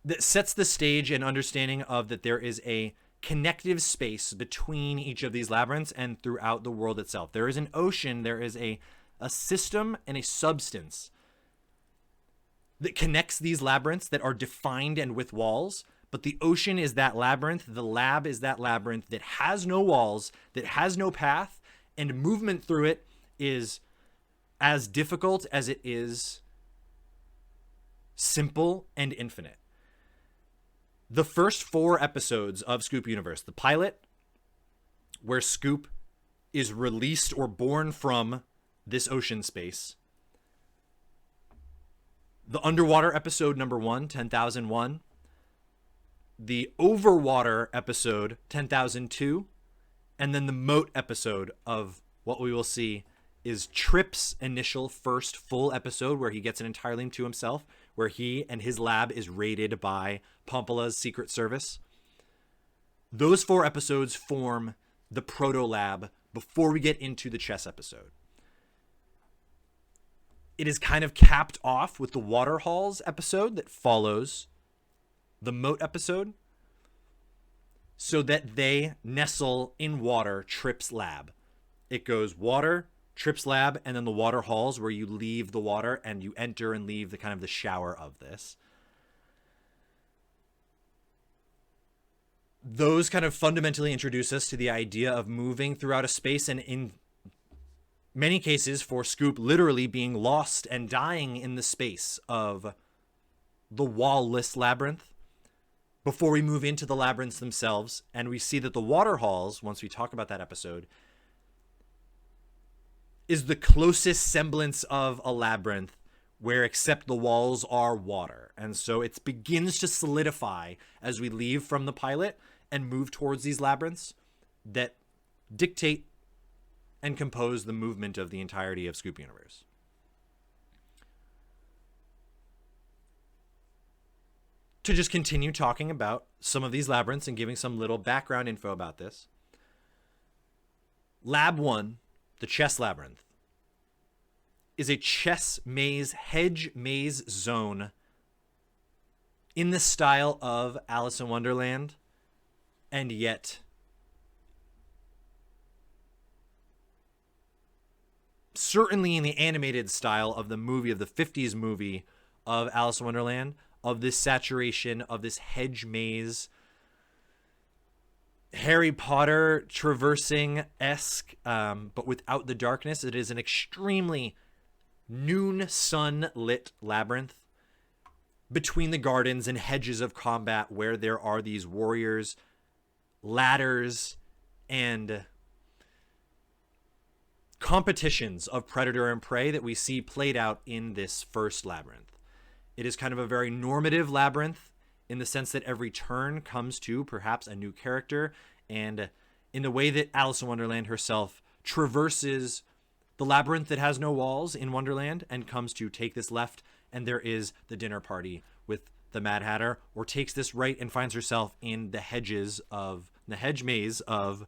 that sets the stage and understanding of that there is a connective space between each of these labyrinths and throughout the world itself. There is an ocean, there is a system and a substance that connects these labyrinths that are defined and with walls, but the ocean is that labyrinth, the lab is that labyrinth that has no walls, that has no path, and movement through it is as difficult as it is simple and infinite. The first 4 episodes of Scoop Universe, the pilot, where Scoop is released or born from this ocean space, the underwater episode number 1, 10,001, the overwater episode 10,002, and then the moat episode of what we will see is Tripp's initial first full episode where he gets an entirely to himself, where he and his lab is raided by Pompala's Secret Service. Those 4 episodes form the proto-lab before we get into the chess episode. It is kind of capped off with the Water Halls episode that follows the moat episode, so that they nestle in water Tripp's lab. It goes water, Tripp's lab, and then the water halls where you leave the water and you enter and leave the kind of the shower of this. Those kind of fundamentally introduce us to the idea of moving throughout a space, and in many cases for Scoop, literally being lost and dying in the space of the wall-less labyrinth before we move into the labyrinths themselves. And we see that the water halls, once we talk about that episode, is the closest semblance of a labyrinth, where except the walls are water. And so it begins to solidify as we leave from the pilot and move towards these labyrinths that dictate and compose the movement of the entirety of Scoop Universe. To just continue talking about some of these labyrinths and giving some little background info about this. Lab 1, the Chess Labyrinth, is a chess maze, hedge maze zone in the style of Alice in Wonderland, and yet certainly in the animated style of the movie, of the 50s movie of Alice in Wonderland, of this saturation of this hedge maze, Harry Potter traversing-esque, but without the darkness. It is an extremely noon sun-lit labyrinth between the gardens and hedges of combat, where there are these warriors, ladders, and competitions of predator and prey that we see played out in this first labyrinth. It is kind of a very normative labyrinth in the sense that every turn comes to perhaps a new character, and in the way that Alice in Wonderland herself traverses the labyrinth that has no walls in Wonderland and comes to take this left and there is the dinner party with the Mad Hatter, or takes this right and finds herself in the hedge maze of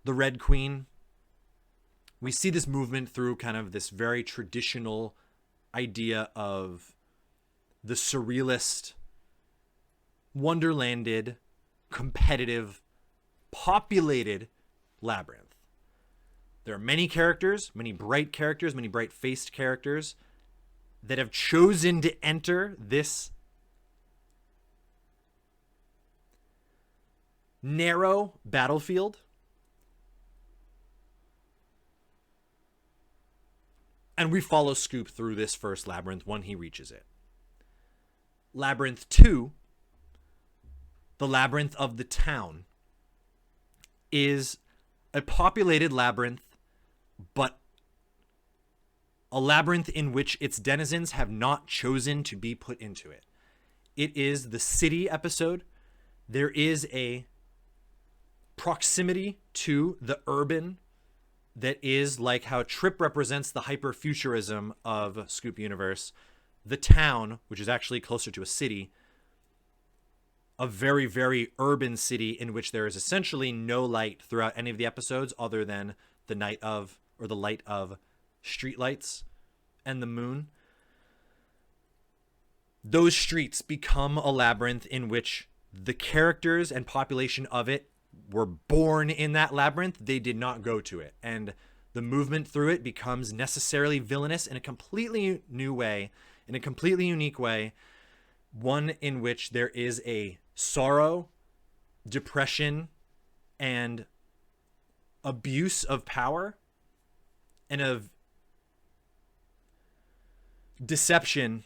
the Red Queen. We see this movement through kind of this very traditional idea of the surrealist, wonderlanded, competitive, populated labyrinth. There are many characters, many bright-faced characters that have chosen to enter this narrow battlefield. And we follow Scoop through this first labyrinth when he reaches it. Labyrinth 2, the Labyrinth of the Town, is a populated labyrinth, but a labyrinth in which its denizens have not chosen to be put into it. It is the city episode. There is a proximity to the urban that is like how Tripp represents the hyperfuturism of Scoop Universe. The town, which is actually closer to a city, a very, very urban city in which there is essentially no light throughout any of the episodes other than the light of streetlights and the moon. Those streets become a labyrinth in which the characters and population of it were born in that labyrinth. They did not go to it. And the movement through it becomes necessarily villainous in a completely new way, in a completely unique way. One in which there is a sorrow, depression, and abuse of power, and of deception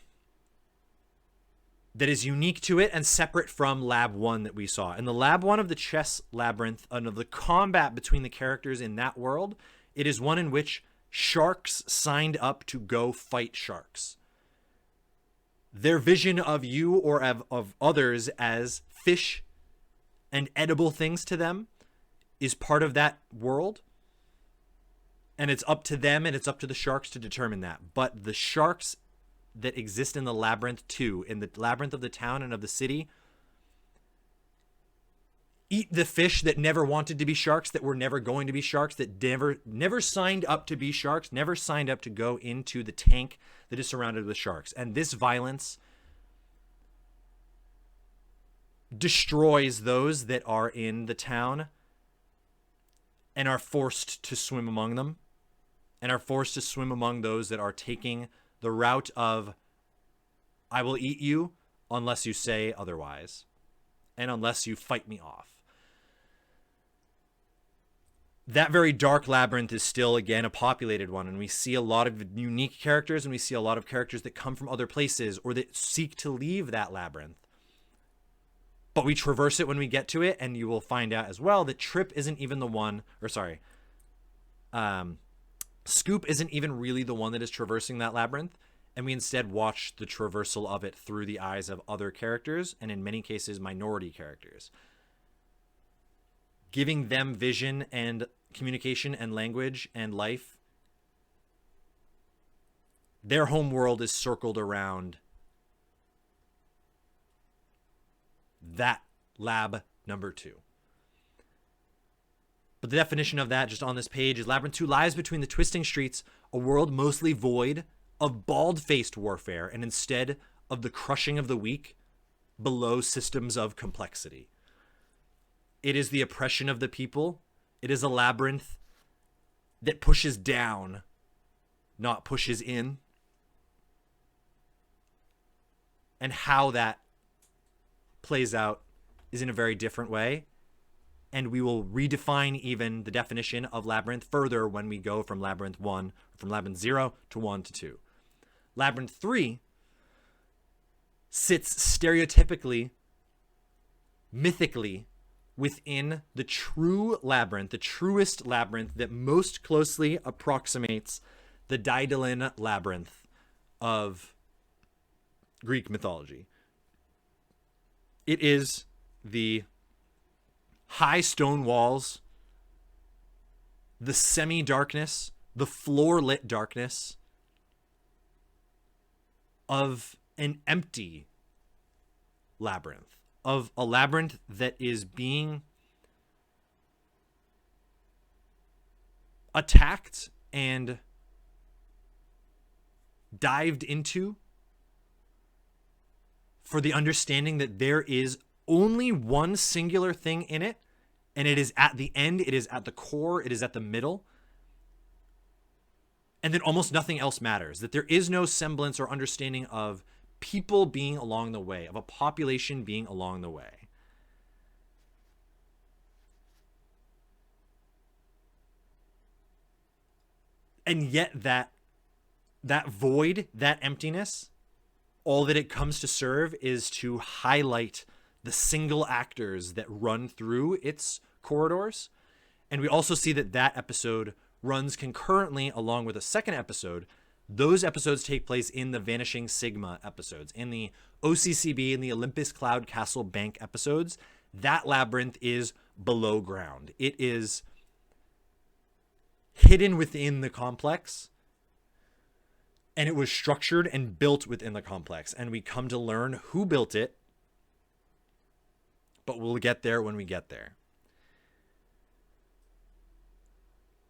that is unique to it and separate from Lab 1 that we saw. In the Lab 1 of the Chess Labyrinth, and of the combat between the characters in that world, it is one in which sharks signed up to go fight sharks. Their vision of you or of others as fish and edible things to them is part of that world. And it's up to them and it's up to the sharks to determine that. But the sharks that exist in the Labyrinth 2, in the Labyrinth of the Town and of the City, eat the fish that never wanted to be sharks, that were never going to be sharks, that never signed up to be sharks, never signed up to go into the tank that is surrounded with sharks. And this violence destroys those that are in the town and are forced to swim among them and are forced to swim among those that are taking the route of, I will eat you unless you say otherwise, and unless you fight me off. That very dark labyrinth is still, again, a populated one, and we see a lot of unique characters, and we see a lot of characters that come from other places or that seek to leave that labyrinth. But we traverse it when we get to it, and you will find out as well that Tripp isn't even the one, or sorry, Scoop isn't even really the one that is traversing that labyrinth, and we instead watch the traversal of it through the eyes of other characters, and in many cases, minority characters, giving them vision and communication and language and life. Their home world is circled around that lab number 2. But the definition of that just on this page is Labyrinth 2 lies between the twisting streets, a world mostly void of bald-faced warfare and instead of the crushing of the weak below systems of complexity. It is the oppression of the people. It is a labyrinth that pushes down, not pushes in. And how that plays out is in a very different way. And we will redefine even the definition of labyrinth further when we go from labyrinth 1, from labyrinth 0 to 1 to 2. Labyrinth 3 sits stereotypically, mythically, within the true labyrinth, the truest labyrinth that most closely approximates the Daedalus labyrinth of Greek mythology. It is the high stone walls, the semi-darkness, the floor-lit darkness of an empty labyrinth, of a labyrinth that is being attacked and dived into for the understanding that there is only one singular thing in it, and it is at the end, it is at the core, it is at the middle, and then almost nothing else matters, that there is no semblance or understanding of people being along the way, of a population being along the way. And yet that void, that emptiness, all that it comes to serve is to highlight the single actors that run through its corridors. And we also see that that episode runs concurrently along with a second episode. Those episodes take place in the Vanishing Sigma episodes. In the OCCB and the Olympus Cloud Castle Bank episodes, that labyrinth is below ground. It is hidden within the complex, and it was structured and built within the complex. And we come to learn who built it, but we'll get there when we get there.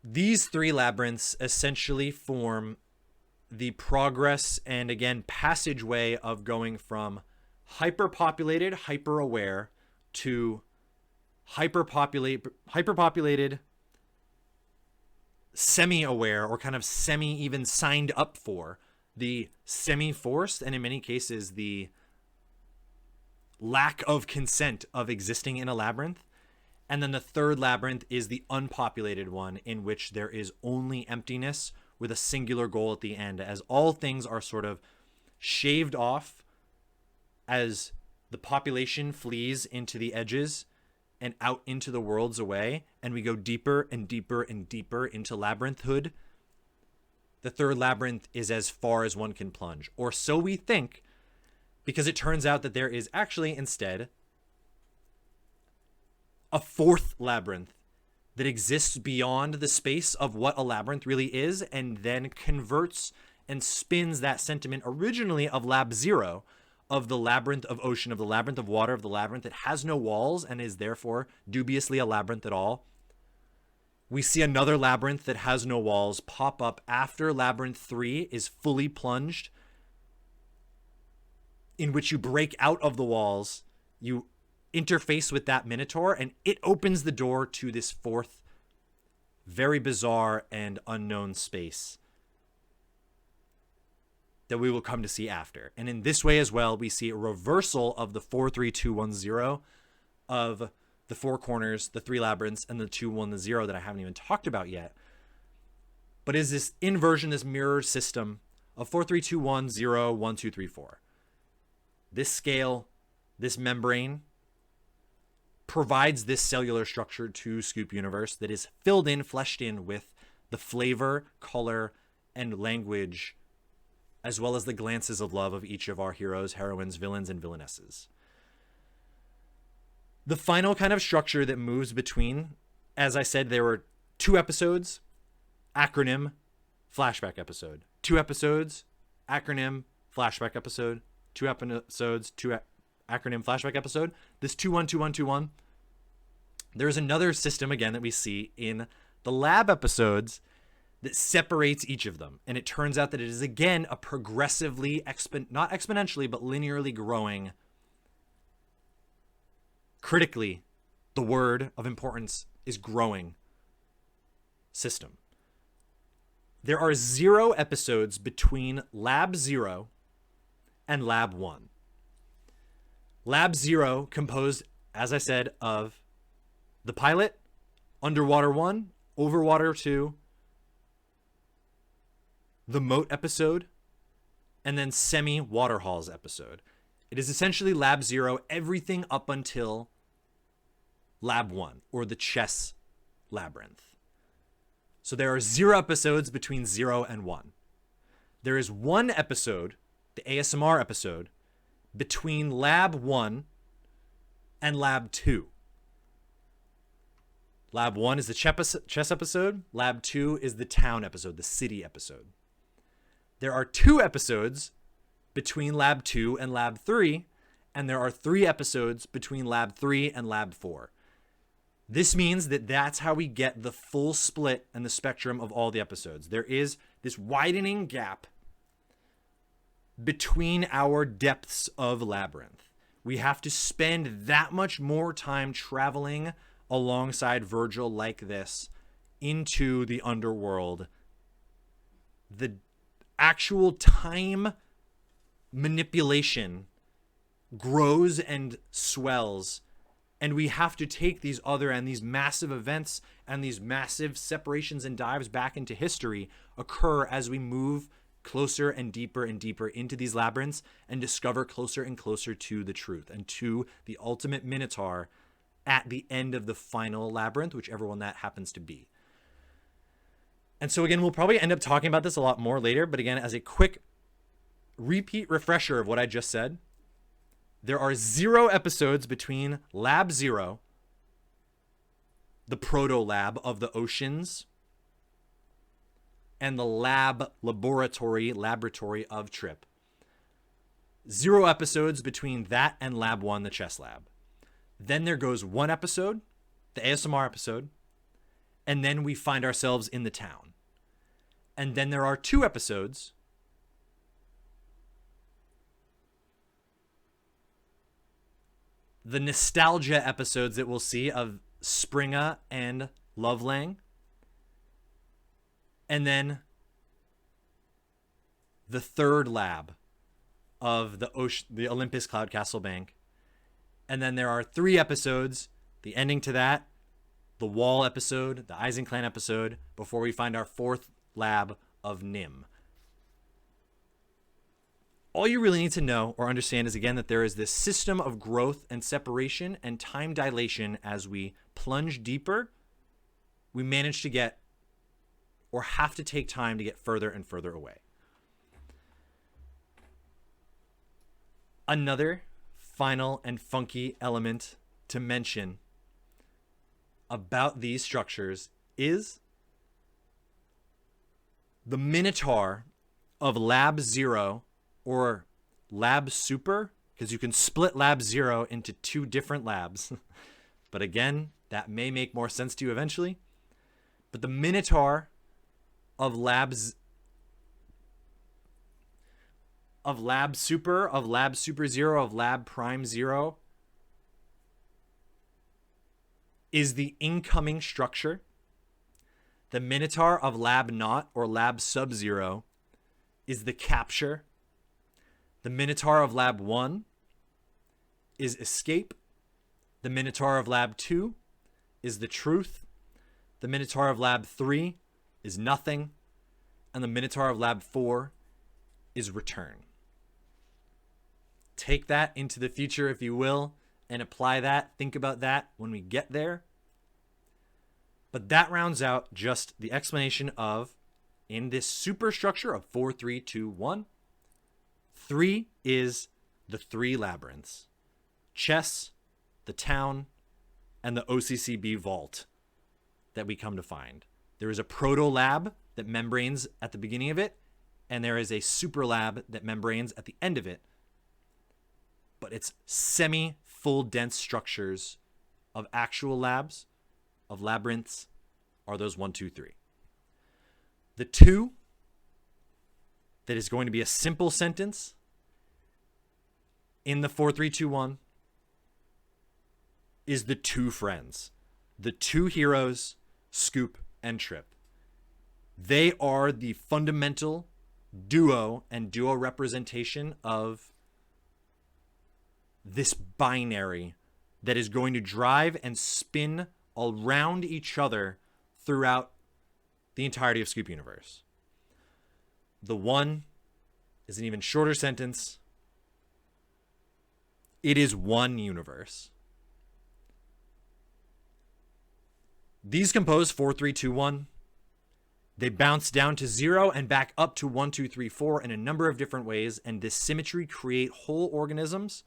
These 3 labyrinths essentially form the progress and, again, passageway of going from hyperpopulated, hyper-aware to hyperpopulated, semi-aware, or kind of semi-even signed up for, the semi-forced, and in many cases the lack of consent of existing in a labyrinth. And then the third labyrinth is the unpopulated one, in which there is only emptiness with a singular goal at the end, as all things are sort of shaved off as the population flees into the edges and out into the worlds away, and we go deeper and deeper and deeper into labyrinthhood. The third labyrinth is as far as one can plunge, or so we think, because it turns out that there is actually instead a fourth labyrinth that exists beyond the space of what a labyrinth really is, and then converts and spins that sentiment originally of Lab 0, of the labyrinth of ocean, of the labyrinth of water, of the labyrinth that has no walls and is therefore dubiously a labyrinth at all. We see another labyrinth that has no walls pop up after Labyrinth 3 is fully plunged, in which you break out of the walls, you interface with that Minotaur, and it opens the door to this fourth very bizarre and unknown space that we will come to see after. And in this way as well, we see a reversal of the 4-3-2-1-0 of the four corners, the three labyrinths, and the 2-1-0 that I haven't even talked about yet. But is this inversion, this mirror system of 4-3-2-1-0, 1-2-3-4. This scale, this membrane, provides this cellular structure to Scoop Universe that is filled in, fleshed in with the flavor, color, and language, as well as the glances of love of each of our heroes, heroines, villains, and villainesses. The final kind of structure that moves between, as I said, there were 2 episodes, acronym, flashback episode. 2 episodes, acronym, flashback episode. 2 episodes, 2 acronym, flashback episode. This 2-1-2-1-2-1. There's another system, again, that we see in the lab episodes that separates each of them. And it turns out that it is, again, a progressively, not exponentially, but linearly growing, critically, the word of importance is growing system. There are 0 episodes between Lab 0 and Lab 1. Lab 0 composed, as I said, of the pilot, Underwater 1, Overwater 2, the Moat episode, and then Semi-Waterhalls episode. It is essentially Lab 0, everything up until Lab 1, or the Chess Labyrinth. So there are 0 episodes between 0 and 1. There is 1 episode, the ASMR episode, between Lab 1 and Lab 2. Lab 1 is the chess episode. Lab 2 is the town episode, the city episode. There are 2 episodes between Lab 2 and Lab 3, and there are 3 episodes between Lab 3 and Lab 4. This means that that's how we get the full split and the spectrum of all the episodes. There is this widening gap between our depths of Labyrinth. We have to spend that much more time traveling alongside Virgil like this into the underworld. The actual time manipulation grows and swells, and we have to take these massive events and these massive separations and dives back into history occur as we move closer and deeper into these labyrinths and discover closer and closer to the truth and to the ultimate Minotaur at the end of the final labyrinth, whichever one that happens to be. And so again, we'll probably end up talking about this a lot more later, but again, as a quick repeat refresher of what I just said, there are 0 episodes between Lab 0, the proto-lab of the oceans, and the laboratory of Tripp. 0 episodes between that and Lab 1, the chess lab. Then there goes 1 episode, the ASMR episode, and then we find ourselves in the town. And then there are 2 episodes, the nostalgia episodes that we'll see of Springa and Lovelang. And then the 3rd lab of the Olympus Cloud Castle Bank. And then there are 3 episodes, the ending to that, the Wall episode, the Eisenclan episode, before we find our 4th lab of Nim. All you really need to know or understand is, again, that there is this system of growth and separation and time dilation. As we plunge deeper, we manage to get, or have to take time to get further and further away. Another final and funky element to mention about these structures is the Minotaur of Lab 0 or Lab Super, because you can split Lab 0 into 2 different labs. But again, that may make more sense to you eventually. But the Minotaur of Lab Super, of Lab Super 0, of Lab Prime 0 is the incoming structure The Minotaur of Lab Naught or Lab Sub-Zero is the capture. The Minotaur of Lab 1 is escape. The Minotaur of Lab 2 is the truth. The Minotaur of Lab 3 is nothing. And the Minotaur of Lab 4 is return. Take that into the future, if you will, and apply that. Think about that when we get there. But that rounds out just the explanation of, in this superstructure of 4, 3, 2, 1, 3 is the three labyrinths: chess, the town, and the OCCB vault that we come to find. There is a proto lab that membranes at the beginning of it, and there is a super lab that membranes at the end of it. But it's semi-full dense structures of actual labs, of labyrinths, are those 1, 2, 3. The 2, that is going to be a simple sentence in the 4, 3, 2, 1, is the two friends. The two heroes, Scoop and Tripp. They are the fundamental duo and duo representation of this binary that is going to drive and spin around each other throughout the entirety of Scoop Universe. The 1 is an even shorter sentence. It is one universe. These compose 4, 3, 2, 1. They bounce down to 0 and back up to 1, 2, 3, 4 in a number of different ways, and this symmetry create whole organisms,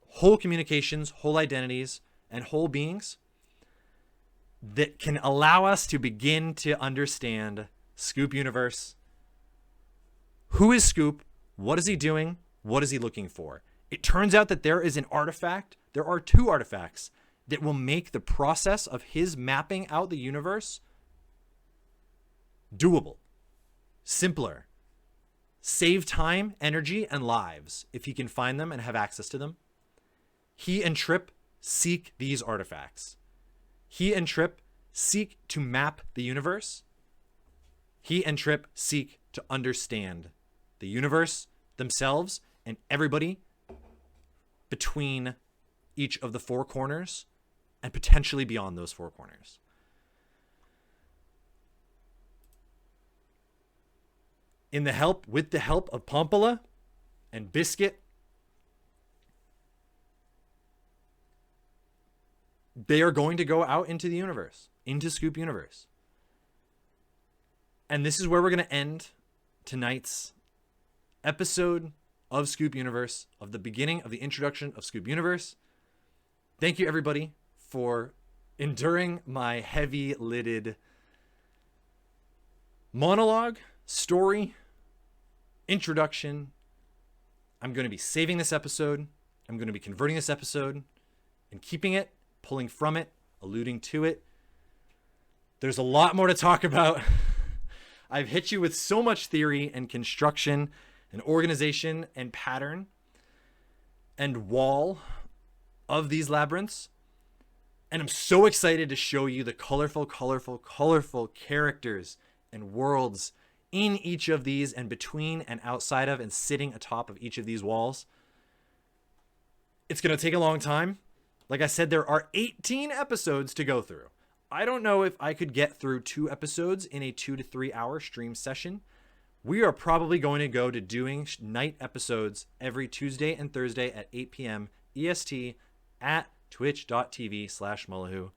whole communications, whole identities, and whole beings that can allow us to begin to understand Scoop Universe. Who is Scoop? What is he doing? What is he looking for? It turns out that there is an artifact. There are 2 artifacts that will make the process of his mapping out the universe doable, simpler, save time, energy, and lives if he can find them and have access to them. He and Tripp seek these artifacts. He and Tripp seek to map the universe. He and Tripp seek to understand the universe, themselves, and everybody between each of the 4 corners and potentially beyond those 4 corners. With the help of Pompala and Biscuit, they are going to go out into the universe, into Scoop Universe. And this is where we're going to end tonight's episode of Scoop Universe, of the beginning of the introduction of Scoop Universe. Thank you, everybody, for enduring my heavy-lidded monologue, story, introduction. I'm going to be saving this episode. I'm going to be converting this episode and keeping it, pulling from it, alluding to it. There's a lot more to talk about. I've hit you with so much theory and construction and organization and pattern and wall of these labyrinths. And I'm so excited to show you the colorful characters and worlds in each of these and between and outside of and sitting atop of each of these walls. It's going to take a long time. Like I said, there are 18 episodes to go through. I don't know if I could get through 2 episodes in a 2 to 3 hour stream session. We are probably going to go to doing night episodes every Tuesday and Thursday at 8 p.m. EST at twitch.tv/Mullahu.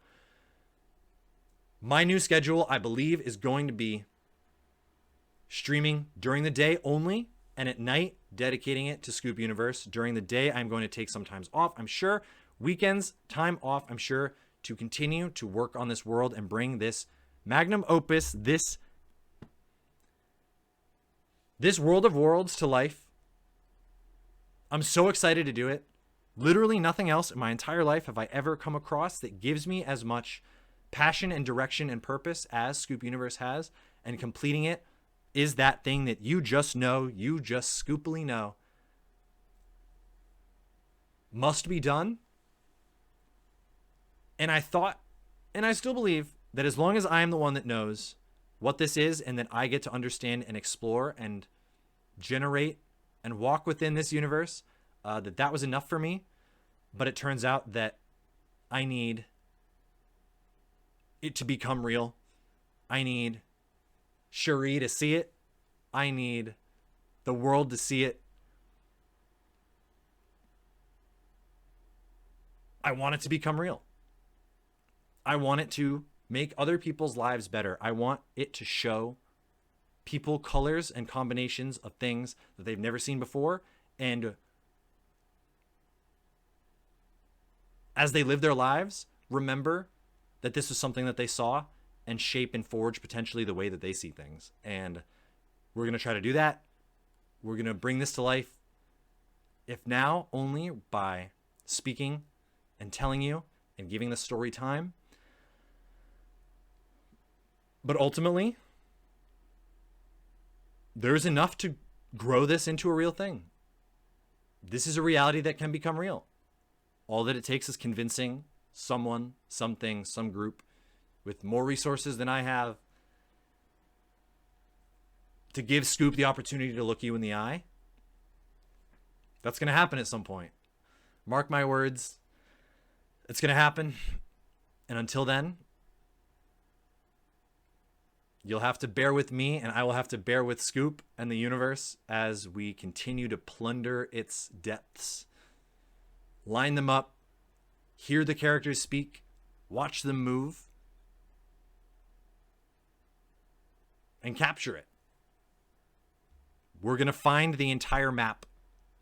My new schedule, I believe, is going to be streaming during the day only, and at night dedicating it to Scoop Universe. During the day, I'm going to take some times off, I'm sure. Weekends, time off, I'm sure, to continue to work on this world and bring this magnum opus, this world of worlds to life. I'm so excited to do it. Literally nothing else in my entire life have I ever come across that gives me as much passion and direction and purpose as Scoop Universe has, and completing it is that thing that you just know, you just scoopily know, must be done. And I thought, and I still believe, that as long as I am the one that knows what this is, and that I get to understand and explore and generate and walk within this universe, that was enough for me. But it turns out that I need it to become real. I need Cherie to see it. I need the world to see it. I want it to become real. I want it to make other people's lives better. I want it to show people colors and combinations of things that they've never seen before. And as they live their lives, remember that this was something that they saw and shape and forge potentially the way that they see things. And we're going to try to do that. We're going to bring this to life, if now only by speaking and telling you and giving the story time. But ultimately, there's enough to grow this into a real thing. This is a reality that can become real. All that it takes is convincing someone, something, some group with more resources than I have to give Scoop the opportunity to look you in the eye. That's going to happen at some point. Mark my words. It's going to happen. And until then, you'll have to bear with me, and I will have to bear with Scoop and the universe as we continue to plunder its depths. Line them up, hear the characters speak, watch them move, and capture it. We're going to find the entire map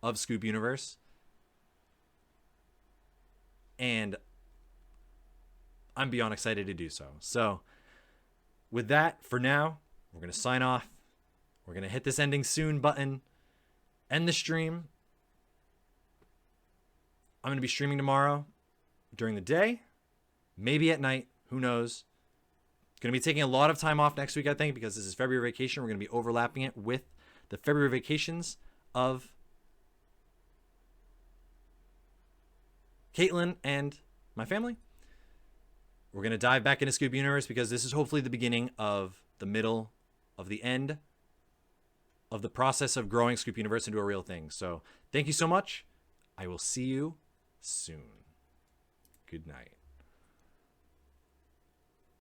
of Scoop Universe. And I'm beyond excited to do so. So with that, for now, we're going to sign off. We're going to hit this ending soon button, end the stream. I'm going to be streaming tomorrow during the day, maybe at night. Who knows? Going to be taking a lot of time off next week, I think, because this is February vacation. We're going to be overlapping it with the February vacations of Caitlin and my family. We're going to dive back into Scoop Universe because this is hopefully the beginning of the middle of the end of the process of growing Scoop Universe into a real thing. So thank you so much. I will see you soon. Good night.